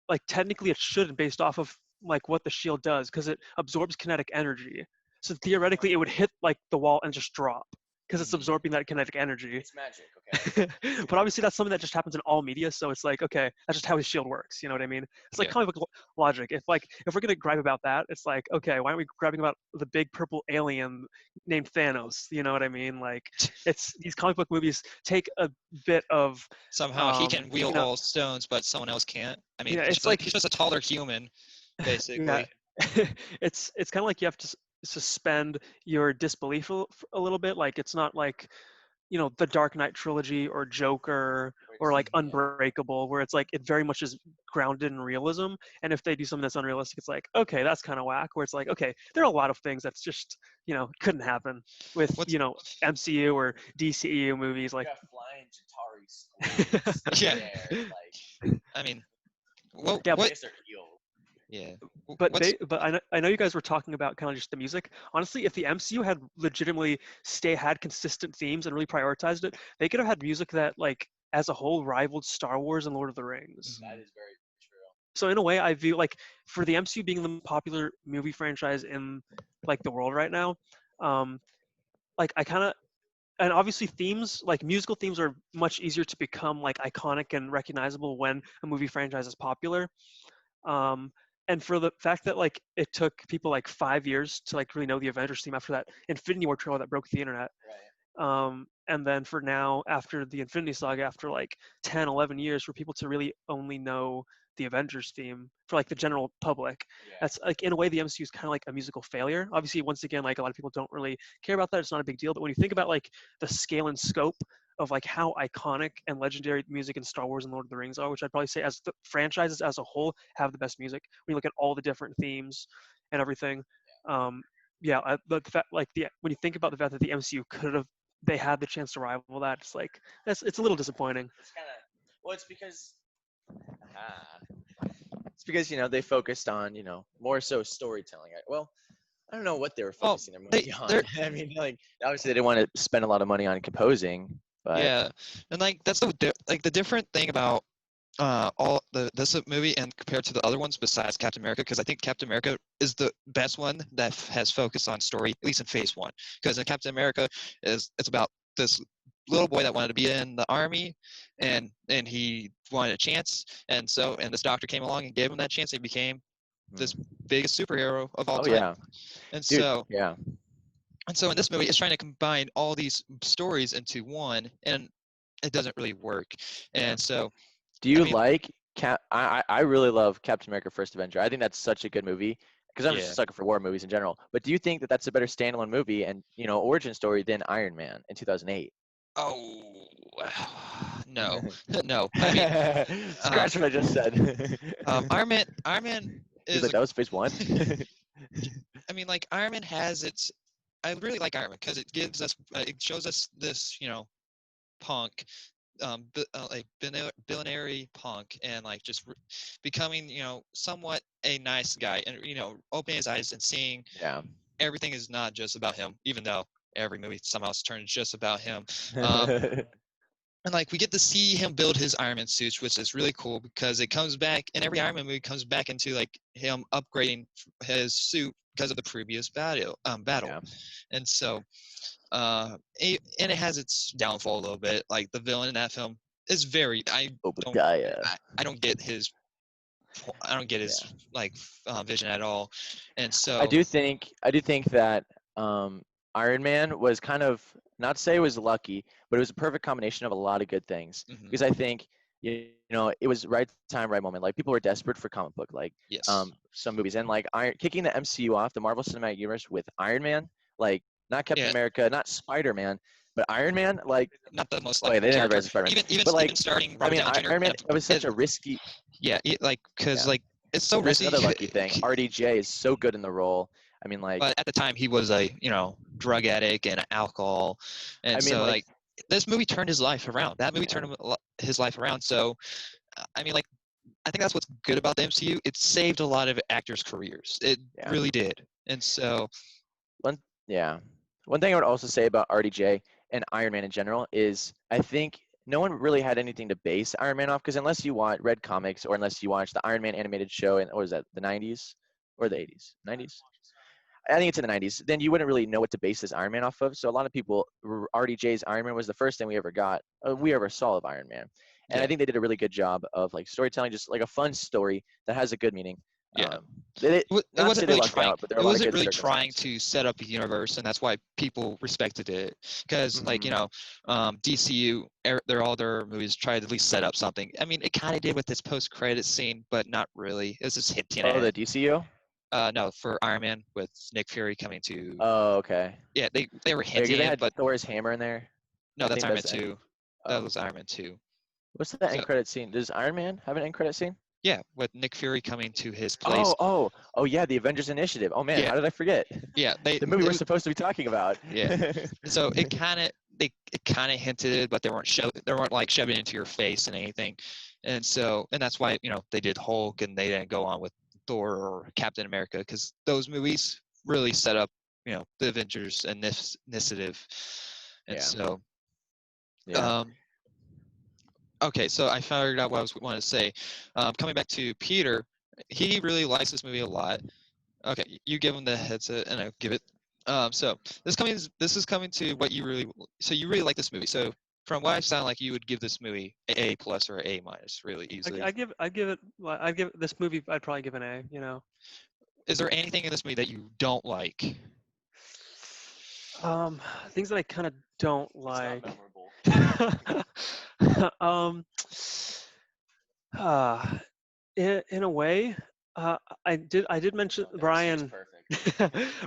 like technically it shouldn't based off of like what the shield does because it absorbs kinetic energy. So theoretically it would hit like the wall and just drop. because it's Mhm. absorbing that kinetic energy. It's magic, okay? But obviously that's something that just happens in all media, so it's like, okay, that's just how his shield works, you know what I mean? It's like Yeah. comic book logic. If we're gonna gripe about that, it's like, okay, why aren't we griping about the big purple alien named Thanos? You know what I mean? Like, it's these comic book movies take a bit of Somehow he can you wield know, all stones, but someone else can't. I mean, yeah, he's it's just, like, he's just a taller human, yeah, basically. it's kind of like you have to suspend your disbelief a little bit. Like, it's not like, the Dark Knight trilogy or Joker or like Unbreakable, where it's like it very much is grounded in realism. And if they do something that's unrealistic, it's like, okay, that's kind of whack. Where it's like, okay, there are a lot of things that's just couldn't happen with What's MCU or DCEU movies. You Like, got flying Chitauri squirrels in yeah? the air, like I mean, what yeah, what? I guess they're healed. Yeah. but What's I know you guys were talking about kind of just the music. Honestly, if the MCU had legitimately had consistent themes and really prioritized it, they could have had music that, like, as a whole rivaled Star Wars and Lord of the Rings. That Mhm. is very true. So in a way, I view, like, for the MCU being the most popular movie franchise in, like, the world right now, um, like, I kind of, and obviously themes, like musical themes, are much easier to become like iconic and recognizable when a movie franchise is popular. Um, and for the fact that, like, it took people like 5 years to, like, really know the Avengers theme after that Infinity War trailer that broke the internet. Right. And then for now, after the Infinity Saga, after like 10, 11 years, for people to really only know the Avengers theme for, like, the general public, Yeah. that's, like, in a way, the MCU is kind of like a musical failure. Obviously, once again, like, a lot of people don't really care about that. It's not a big deal. But when you think about, like, the scale and scope of, like, how iconic and legendary music in Star Wars and Lord of the Rings are, which I'd probably say as the franchises as a whole have the best music. When you look at all the different themes and everything, yeah, but the fact, like, when you think about the fact that the MCU could have, they had the chance to rival that, it's like, it's a little disappointing. It's kind of well, it's because they focused on more so storytelling. Well, I don't know what they were well, focusing their they movie on. they're I mean, like obviously they didn't want to spend a lot of money on composing, but yeah, and like that's like the different thing about all this movie and compared to the other ones besides Captain America, because I think Captain America is the best one that has focused on story, at least in Phase One. Because in Captain America, it's about this little boy that wanted to be in the army, and he wanted a chance, and this doctor came along and gave him that chance. He became this mm. biggest superhero of all Oh time. yeah, And dude, so yeah. and so in this movie, it's trying to combine all these stories into one, and it doesn't really work. And so, Do I you mean, like Cap? I really love Captain America: First Avenger. I think that's such a good movie because I'm just a yeah. sucker for war movies in general. But do you think that that's a better standalone movie and origin story than Iron Man in 2008? Oh, no, no. I mean, um, Scratch what I just said. Iron Man He's is like, a. that was phase one. I mean, like Iron Man has its. I really like Iron Man because it gives us, it shows us this, punk, like billionaire punk, and like just becoming, somewhat a nice guy, and opening his eyes and seeing Yeah. everything is not just about him, even though every movie somehow turns just about him. Um, and like we get to see him build his Iron Man suits, which is really cool because it comes back in every Iron Man movie comes back into like him upgrading his suit because of the previous battle. Yeah. And so and it has its downfall a little bit. Like the villain in that film is very don't Obadiah. I don't get his I don't get his Yeah. like vision at all. And I so do think that um, Iron Man was kind of not to say it was lucky, but it was a perfect combination of a lot of good things. mhm, Because I think it was right time, right moment. Like people were desperate for comic book, like yes. some movies, and like kicking the MCU off, the Marvel Cinematic Universe with Iron Man, like not Captain Yeah, America, not Spider Man, but Iron Man, like not the most okay, likable they didn't have character. Rise of Spider Man, Even but like starting I Robert mean Downey Jr. Iron Man, it was such it, a risky. yeah, like because Yeah, like it's so and that's risky. another lucky thing. RDJ is so good in the role. I mean, like, But at the time, he was a drug addict and alcohol, and I mean, so like, like this movie turned his life around. That movie yeah, turned his life around. So I mean, like I think that's what's good about the MCU. It saved a lot of actors' careers. It yeah. really did. And so One, yeah. One thing I would also say about RDJ and Iron Man in general is I think no one really had anything to base Iron Man off because unless you read comics or unless you watched the Iron Man animated show in what was that, the 90s or the 80s? 90s? I think it's in the 90s. Then you wouldn't really know what to base this Iron Man off of. So a lot of people, RDJ's Iron Man was the first thing we ever got, we ever saw of Iron Man. And I Yeah. think they did a really good job of like storytelling, just like a fun story that has a good meaning. Yeah. They, It not to say wasn't they really lucked trying. out, but there are It a lot of wasn't good really trying circumstances. to set up a universe, and that's why people respected it. Because, like, Mhm. DCU, their all their movies tried to at least set up something. I mean, it kind of did with this post-credit scene, but not really. It was just hinting Oh, at the it. DCU? No, for Iron Man with Nick Fury coming to. Oh, okay. Yeah, they were Because hinting they it, had but Thor's hammer in there. no, I that's think Iron Man that's the end. 2. That Oh. was Iron Man 2. What's the So end credit scene? Does Iron Man have an end credit scene? yeah, with Nick Fury coming to his place. Oh, yeah, the Avengers Initiative. Oh man, Yeah, how did I forget? yeah, The movie we're supposed to be talking about. yeah. So it kind of hinted it, but they weren't like shoving it into your face and anything, and that's why they did Hulk and they didn't go on with Thor or Captain America because those movies really set up the Avengers initiative, and Yeah. so Yeah. um okay, so I figured out what I was wanting to say. Coming back to Peter, he really likes this movie a lot. Okay, you give him the headset, and I'll give it. So this is coming to what you really. So you really like this movie. So from what I sound like, you would give this movie A plus or A minus, really easily. I give this movie. I'd probably give an A. Is there anything in this movie that you don't like? Things that I kind of don't It's not like. memorable. um, uh, in a way, I did mention Ryan.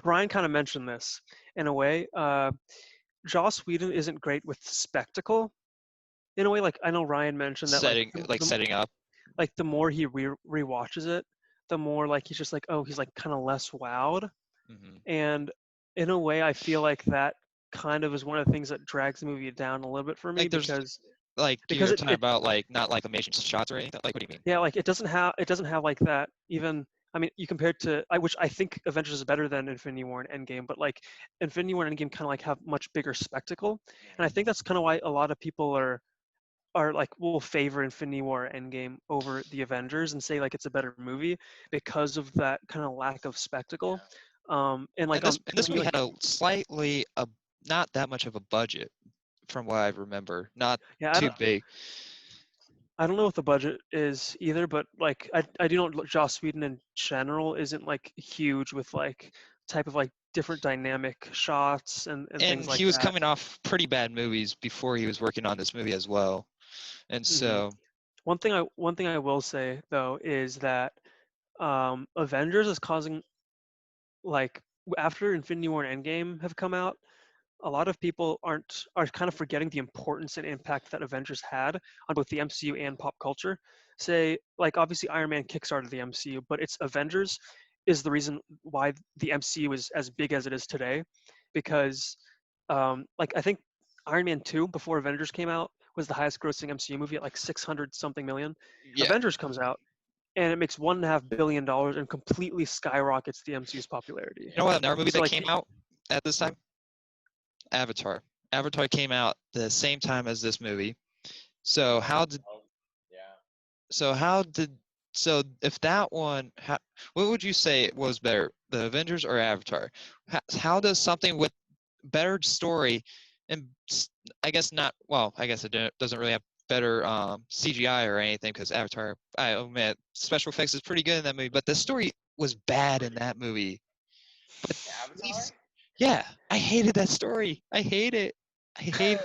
Ryan kind of mentioned this in a way. Joss Whedon isn't great with spectacle. In a way, like I know Ryan mentioned that, Setting up. like the more he rewatches it, the more like he's just like, oh, he's like kind of less wowed. Hmm. And in a way, I feel like that kind of is one of the things that drags the movie down a little bit for me Like there's because like because you're it, talking it about like not like amazing shots or anything. Like what do you mean? yeah, like it doesn't have like that even. I mean, you compare it to which I think Avengers is better than Infinity War and Endgame, but like Infinity War and Endgame kind of like have much bigger spectacle, and I think that's kind of why a lot of people are like will favor Infinity War Endgame over the Avengers and say like it's a better movie because of that kind of lack of spectacle. And like And this when you movie like had a slightly not that much of a budget from what I remember. Not yeah, too big. I don't know what the budget is either, but like I do know Joss Whedon in general isn't like huge with like type of like different dynamic shots and things And like he was that. coming off pretty bad movies before he was working on this movie as well. And Hmm. so, One thing I will say though is that Avengers is causing like after Infinity War and Endgame have come out, a lot of people are kind of forgetting the importance and impact that Avengers had on both the MCU and pop culture. Say, like obviously Iron Man kickstarted the MCU, but it's Avengers is the reason why the MCU is as big as it is today, because like I think Iron Man 2 before Avengers came out was the highest grossing MCU movie at like 600 something million. yeah. Avengers comes out and it makes $1.5 billion and completely skyrockets the MCU's popularity. You know what? Another movie So that like came out at this time? Avatar. Avatar came out the same time as this movie. So Yeah. so how did so if that one what would you say was better, the Avengers or Avatar? How does something with better story and I guess not well I guess it doesn't really have better CGI or anything because Avatar I admit special effects is pretty good in that movie but the story was bad in that movie but Avatar? yeah I hated that story I hate it I hate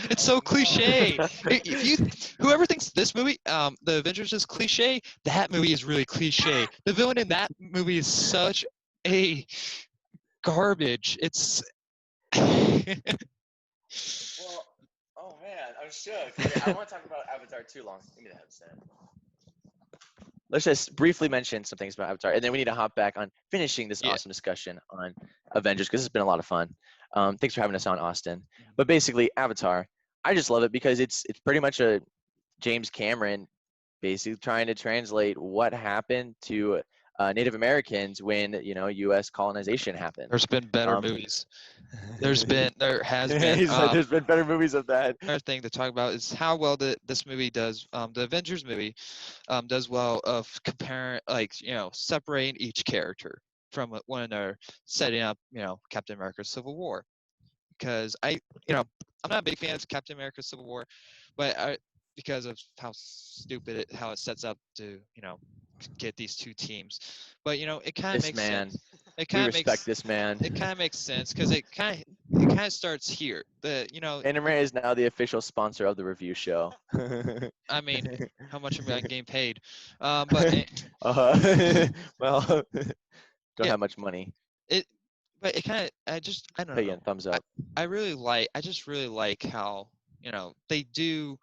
it's Oh so no. cliche. If you whoever thinks this movie, The Avengers is cliche, that movie is really cliche. The villain in that movie is such a garbage. It's Well, oh man, I'm shook. Okay, I want to talk about Avatar too long. Give me the headset. Let's just briefly mention some things about Avatar, and then we need to hop back on finishing this yeah. awesome discussion on Avengers because it's been a lot of fun. Thanks for having us on, Austin. But basically, Avatar, I just love it because it's pretty much a James Cameron basically trying to translate what happened to Native Americans when U.S. colonization happened. There's been better Um, movies. There has been. He's like, there's been better movies of that. Another thing to talk about is how well this movie does. The Avengers movie does well of comparing, like separating each character from when they're setting up, Captain America: Civil War. Because I'm not a big fan of Captain America: Civil War, but because of how stupid how it sets up to get these two teams. But it kind of This makes man, sense. It we kind of respect makes this man. it kind of makes sense because it kind of starts here. Anime is now the official sponsor of the review show. I mean, how much am I getting paid? But Well, don't yeah, have much money. it. But it kind of, I don't Pay you know. in thumbs up. I just really like how they do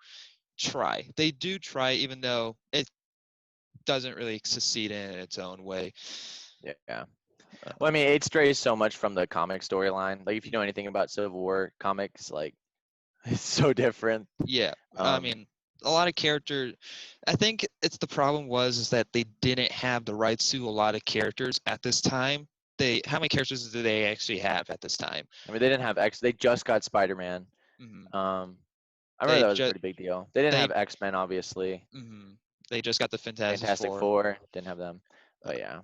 try. They do try, even though it doesn't really succeed in its own way. Yeah. Well, I mean, it strays so much from the comic storyline. Like, if you know anything about Civil War comics, like, it's so different. Yeah, I Um, mean, a lot of characters. I think it's the problem is that they didn't have the rights to a lot of characters at this time. How many characters do they actually have at this time? I mean, they didn't have X. They just got Spider-Man. Hmm I remember They that was a just pretty big deal. They didn't they have X-Men, obviously. hmm they just got the Fantastic Fantastic Four. Four didn't have them. Uh, But yeah,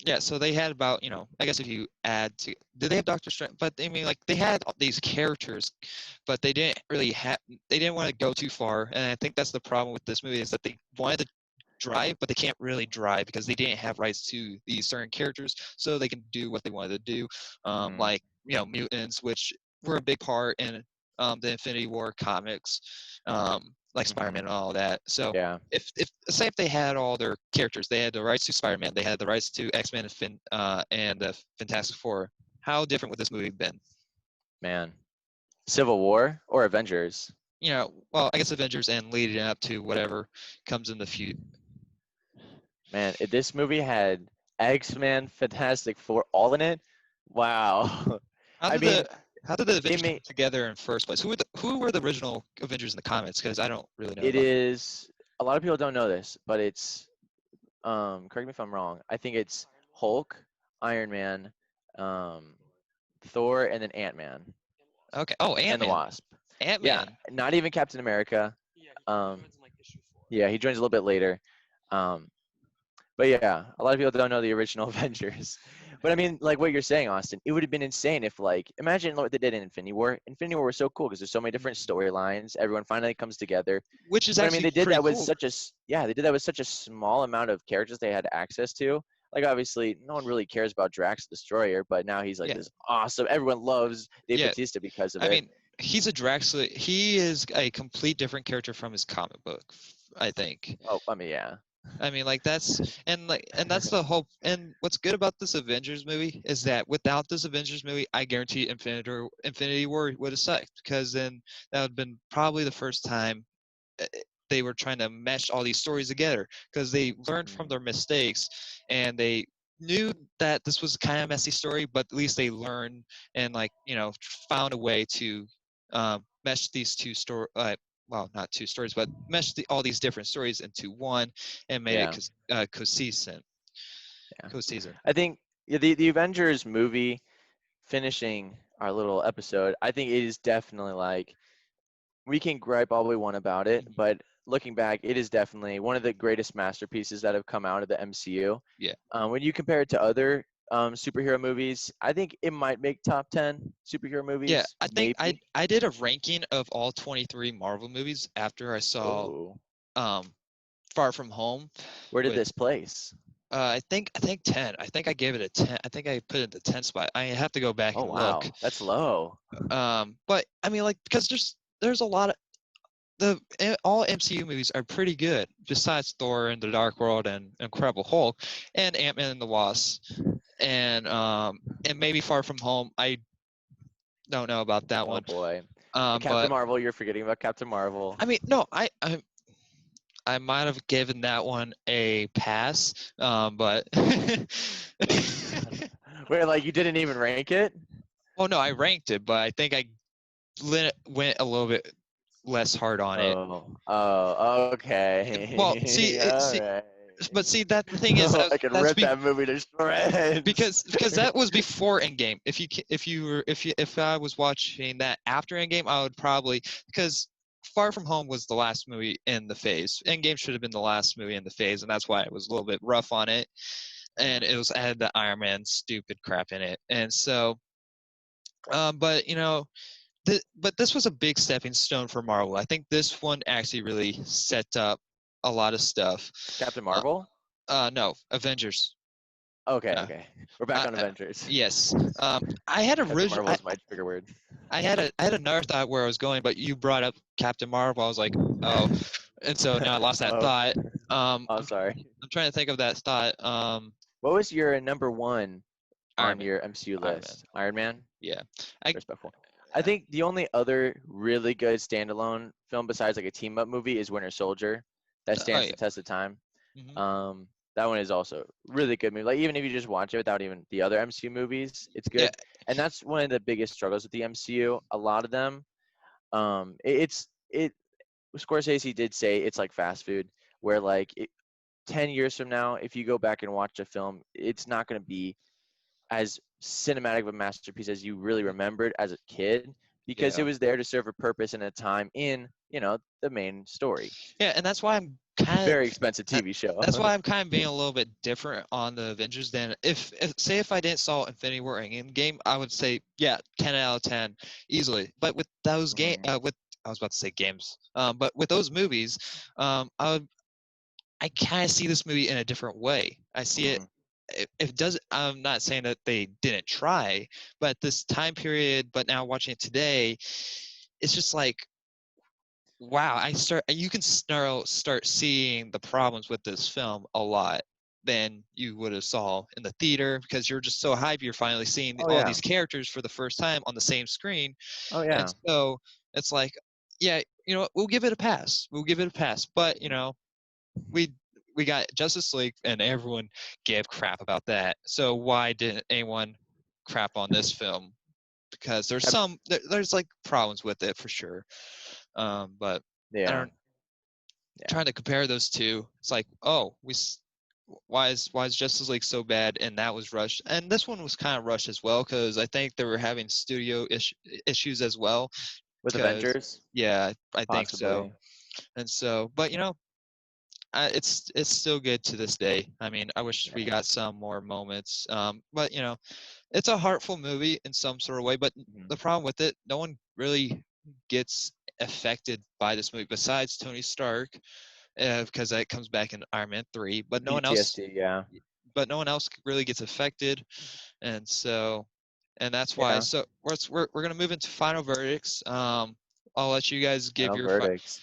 yeah, so they had about, I guess if you add to, did they have Doctor Strange? But I mean, like they had all these characters, but they didn't want to go too far. And I think that's the problem with this movie is that they wanted to drive, but they can't really drive because they didn't have rights to these certain characters, so they can do what they wanted to do, Mhm. like mutants, which were a big part in the Infinity War comics, like Spider-Man and all that. So Yeah, if say if they had all their characters, they had the rights to Spider-Man, they had the rights to X-Men and the Fantastic Four, how different would this movie have been? man. Civil War or Avengers? Well, I guess Avengers and leading up to whatever comes in the future. Man, if this movie had X-Men, Fantastic Four all in it, wow. How I did mean, the how did the it Avengers come may together in first place? Who were the original Avengers in the comics? Because I don't really know it about. is a lot of people don't know this, but it's correct me if I'm wrong. I think it's Hulk, Iron Man, um, Thor, and then Ant-Man Okay. Oh, and the Ant-Man. Wasp. Yeah, Ant-Man. not even Captain America. Um, yeah, he joins a little bit later. Um, But yeah, a lot of people don't know the original Avengers. But I mean, like what you're saying, Austin, it would have been insane if, like, imagine what they did in Infinity War. Infinity War was so cool because there's so many different storylines. Everyone finally comes together. Which is But I mean, actually they did pretty that with cool. such a yeah, they did that with such a small amount of characters they had access to. Like, obviously, no one really cares about Drax the Destroyer, but now he's like Yeah. this awesome. Everyone loves Dave Yeah. Bautista because of I it. mean, he's a Draxler. He is a complete different character from his comic book, I think. Oh, I mean, yeah, I mean, like and that's the whole. And what's good about this Avengers movie is that without this Avengers movie, I guarantee Infinity War would have sucked because then that would have been probably the first time uh, they were trying to mesh all these stories together because they learned from Mm, their mistakes and they knew that this was kind of a messy story, but at least they learned and found a way to mesh these two story. Well, not two stories, but mesh all these different stories into one and made it yeah, cohesive. yeah. Cohesive. I think yeah, the Avengers movie finishing our little episode, I think it is definitely like we can gripe all we want about it, Mhm. but looking back, it is definitely one of the greatest masterpieces that have come out of the MCU. Yeah. When you compare it to other superhero movies, I think it might make top 10 superhero Yeah, movies, I think maybe. I did a ranking of all 23 Marvel movies after I saw Oh, um, Far From Home. where did With this place? I think 10. I think I gave it a 10. I think I put it in the 10 spot. I have to go back Oh, and look. wow, that's low. But I mean, like, because there's a lot of all MCU movies are pretty good. Besides Thor and the Dark World and Incredible Hulk and Ant-Man and the Wasp and maybe Far From Home. I don't know about that Oh one. boy. And Captain But Marvel, you're forgetting about Captain Marvel. I mean, no, I might have given that one a pass. But Wait, like you didn't even rank it? oh no, I ranked it, but I think I went a little bit less hard on it. Oh, Well, okay. All right. but see that the thing is I can that's rip that movie to shreds. because that was before Endgame. If I was watching that after Endgame, I would probably because Far From Home was the last movie in the phase. Endgame should have been the last movie in the phase, and that's why it was a little bit rough on it. and it was had the Iron Man stupid crap in it, and so, but but this was a big stepping stone for Marvel. I think this one actually really set up a lot of stuff. Captain Uh, Marvel. no, Avengers. Okay, Uh, okay. We're back I, on Avengers. yes. I had Captain original. Marvel is my trigger word. I had another thought where I was going, but you brought up Captain Marvel. I was like, oh, and so now I lost that Oh, thought. I'm sorry. I'm trying to think of that thought. What was your number one Iron on Man. your MCU Iron Man. list? Iron Man? Yeah. I Respectful. I think the only other really good standalone film besides like a team up movie is Winter Soldier. That oh stands yeah. the test of time. Hmm. That one is also really good movie. Like even if you just watch it without even the other MCU movies, it's Yeah. good. And that's one of the biggest struggles with the MCU. A lot of them, it. Scorsese did say it's like fast food, where 10 years from now, if you go back and watch a film, it's not going to be as cinematic of a masterpiece as you really remembered as a kid because it Yeah. was there to serve a purpose and a time in the main story. Yeah, and that's why I'm kind of Very expensive TV show. that's why I'm kind of being a little bit different on the Avengers than if say if I didn't saw Infinity War and Endgame, I would say yeah, 10 out of 10 easily. But with those Mhm. with I was about to say games, but with those movies, I kind of see this movie in a different way. I see it. Mhm. It does. I'm not saying that they didn't try, but this time period. But now watching it today, it's just like wow. You can start seeing the problems with this film a lot than you would have saw in the theater because you're just so hyped. You're finally seeing Oh all yeah. these characters for the first time on the same screen, Oh and yeah. so it's like, yeah, we'll give it a pass. We'll give it a pass, but we we got Justice League and everyone gave crap about that. So why didn't anyone crap on this film? Because Cap- there's like problems with it for sure. But I Yeah. don't Yeah. trying to compare those two. It's like why is Justice League so bad and that was rushed and this one was kind of rushed as well because I think they were having studio issues as well. With Because Avengers, yeah, I think so. possibly. And so, but it's still good to this day. I mean, I wish we Yeah. got some more moments. But it's a heartful movie in some sort of way. But Mhm. the problem with it, no one really gets affected by this movie besides Tony Stark, because that comes back in Iron Man 3. But no one else, PTSD. Yeah. really gets affected, and so, and that's why. Yeah. So we're gonna move into final verdicts. I'll let you guys give Final your verdicts.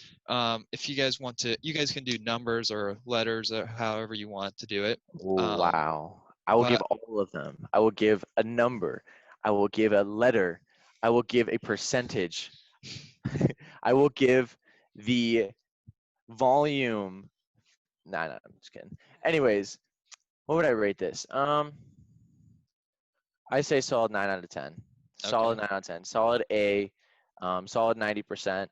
if you guys want to, you guys can do numbers or letters or however you want to do it. Um, Wow. I will give but all of them. I will give a number. I will give a letter. I will give a percentage. I will give the volume. Nah, nah, I'm just kidding. Anyways, what would I rate this? I say solid 9 out of 10. okay, Solid 9 out of 10. Solid A. Solid 90%.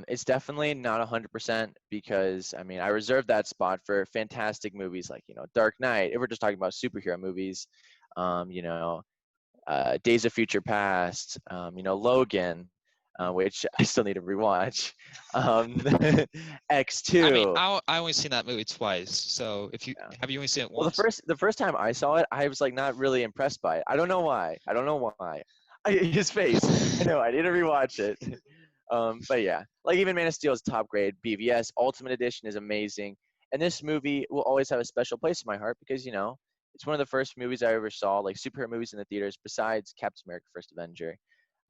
It's definitely not 100% because I mean I reserved that spot for fantastic movies like Dark Knight. If we're just talking about superhero movies, um, you know, Days of Future Past, Logan, which I still need to rewatch. Um, I mean, X2. I only seen that movie twice. So if you Yeah. have you only seen it Well, the once? first time I saw it, I was like not really impressed by it. I don't know why. I don't know why. His face. I know. I need to rewatch it. But yeah, like even Man of Steel is top grade. BVS Ultimate Edition is amazing, and this movie will always have a special place in my heart because it's one of the first movies I ever saw, like superhero movies in the theaters, besides Captain America: First Avenger.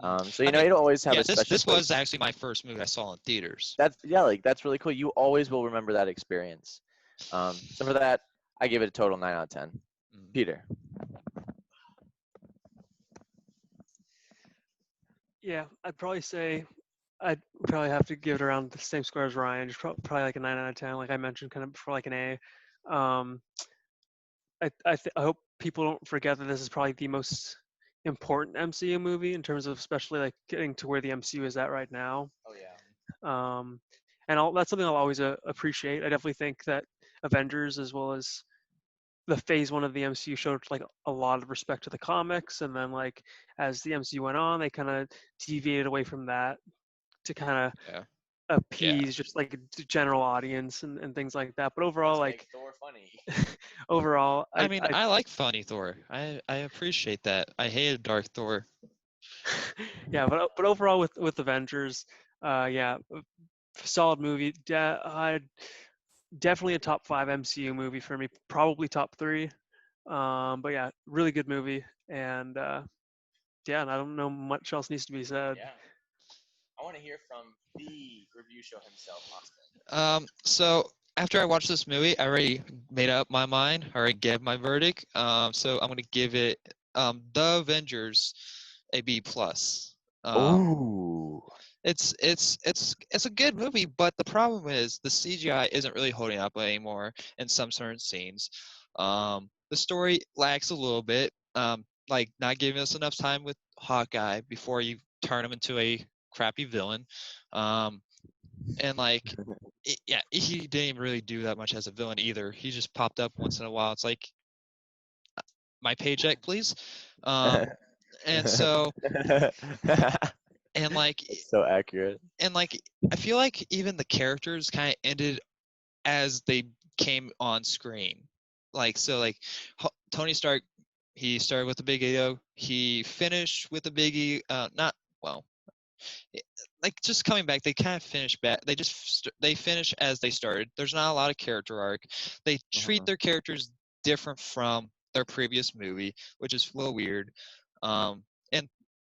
Mm. So I mean, it'll always have yeah, a this special this was place. actually my first movie I saw in theaters. That's like that's really cool. You always will remember that experience. So for that, I give it a total 9 out of 10. Mm. Peter. Yeah, I'd probably say I'd probably have to give it around the same score as Ryan, just probably like a 9 out of 10, like I mentioned, kind of before, like an A. Um, I hope people don't forget that this is probably the most important MCU movie in terms of especially like getting to where the MCU is at right now. Oh yeah. Um, and that's something I'll always appreciate. I definitely think that Avengers, as well as the phase one of the MCU, showed like a lot of respect to the comics, and then like as the MCU went on, they kind of deviated away from that to kind of Yeah. appease just like the general audience and things like that. But overall, Let's make like Thor funny. overall, I mean, I like funny Thor. I appreciate that. I hated Dark Thor. yeah, but overall with Avengers, yeah, solid movie. Definitely a top 5 MCU movie for me, probably top 3. But yeah, really good movie, and yeah, and I don't know much else needs to be said. Yeah. I want to hear from the review show himself, Austin. So after I watched this movie, I already made up my mind. I already gave my verdict. So I'm gonna give it The Avengers a B plus. Ooh. It's a good movie, but the problem is the CGI isn't really holding up anymore in some certain scenes. The story lacks a little bit. Like not giving us enough time with Hawkeye before you turn him into a crappy villain. And like yeah, he didn't even really do that much as a villain either. He just popped up once in a while. It's like my paycheck, please. And so and like So accurate. and like I feel like even the characters kind of ended as they came on screen. Like so, like Tony Stark, he started with a big ego. He finished with a big not well. Like just coming back, they kind of finish back. They just they finish as they started. There's not a lot of character arc. They treat their characters different from their previous movie, which is a little weird. And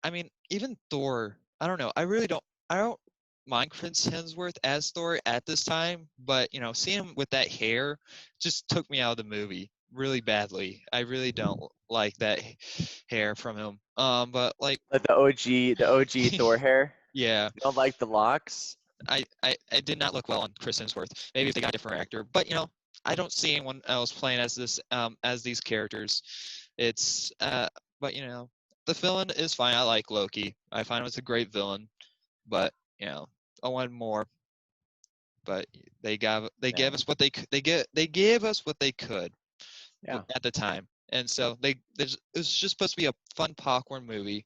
I mean, even Thor. I don't know. I really don't. I don't mind Chris Hemsworth as Thor at this time, but you know, seeing him with that hair just took me out of the movie really badly. I really don't like that hair from him. But like Like the OG Thor hair. yeah. You don't like the locks? I did not look well on Chris Hemsworth. Maybe if they got a different actor, but you know, I don't see anyone else playing as these characters. It's but you know, the villain is fine. I like Loki. I find him as a great villain, but you know, I wanted more. But they gave us what they gave us what they could Yeah. at the time, and so it was just supposed to be a fun popcorn movie.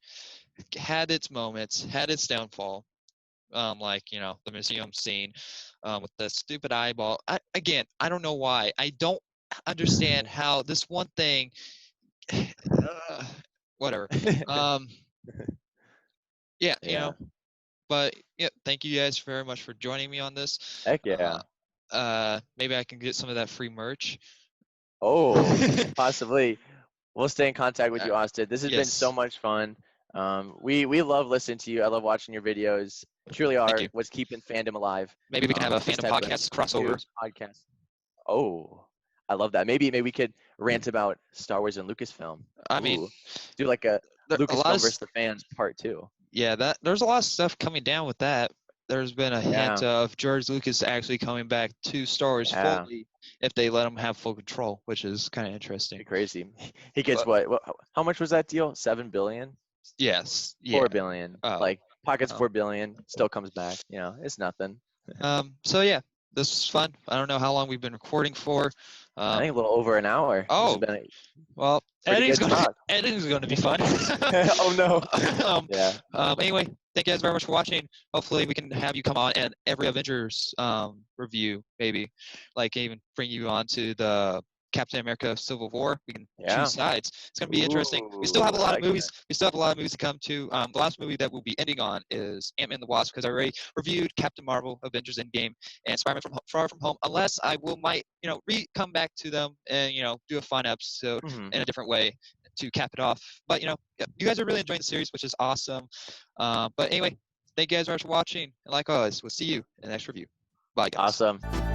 Had its moments, had its downfall, like you know the museum scene with the stupid eyeball. Again, I don't know why. I don't understand how this one thing. Whatever. Um, yeah, you Yeah. know. But yeah, thank you guys very much for joining me on this. Heck yeah. Maybe I can get some of that free merch. Oh, possibly. We'll stay in contact with you, Austin. This has been so Yes. much fun. We love listening to you. I love watching your videos. Truly Thank are you. what's keeping fandom alive. Maybe we can have a This Fandom type of podcast crossover. news podcast. Oh, I love that. Maybe we could rant about Star Wars and Lucasfilm. I mean, Ooh. Do like a a lot Lucasfilm of versus the fans part 2. yeah, that there's a lot of stuff coming down with that. There's been a Yeah. hint of George Lucas actually coming back to Star Wars Yeah. fully if they let him have full control, which is kind of interesting. Pretty crazy. He gets what? How much was that deal? 7 billion? Yes. 4 Yeah. billion. Oh, Like pockets oh. 4 billion, still comes back. You know, it's nothing. So yeah, this was fun. I don't know how long we've been recording for. I think a little over an hour. Oh, This has been well, pretty editing's good going talk. editing's going to be fun. Oh no. Yeah. Anyway, thank you guys very much for watching. Hopefully, we can have you come on and every Avengers review, maybe, like even bring you on to the Captain America Civil War. We can Yeah. choose sides. It's going to be interesting. We still have a Ooh, I lot like of movies. that. We still have a lot of movies to come to. The last movie that we'll be ending on is Ant-Man and the Wasp because I already reviewed Captain Marvel, Avengers Endgame, and Spider-Man from Far From Home. Unless I might come back to them and do a fun episode in a different way to cap it off. But you guys are really enjoying the series, which is awesome. But anyway, thank you guys very much for watching, and like always, we'll see you in the next review. Bye, guys. Awesome.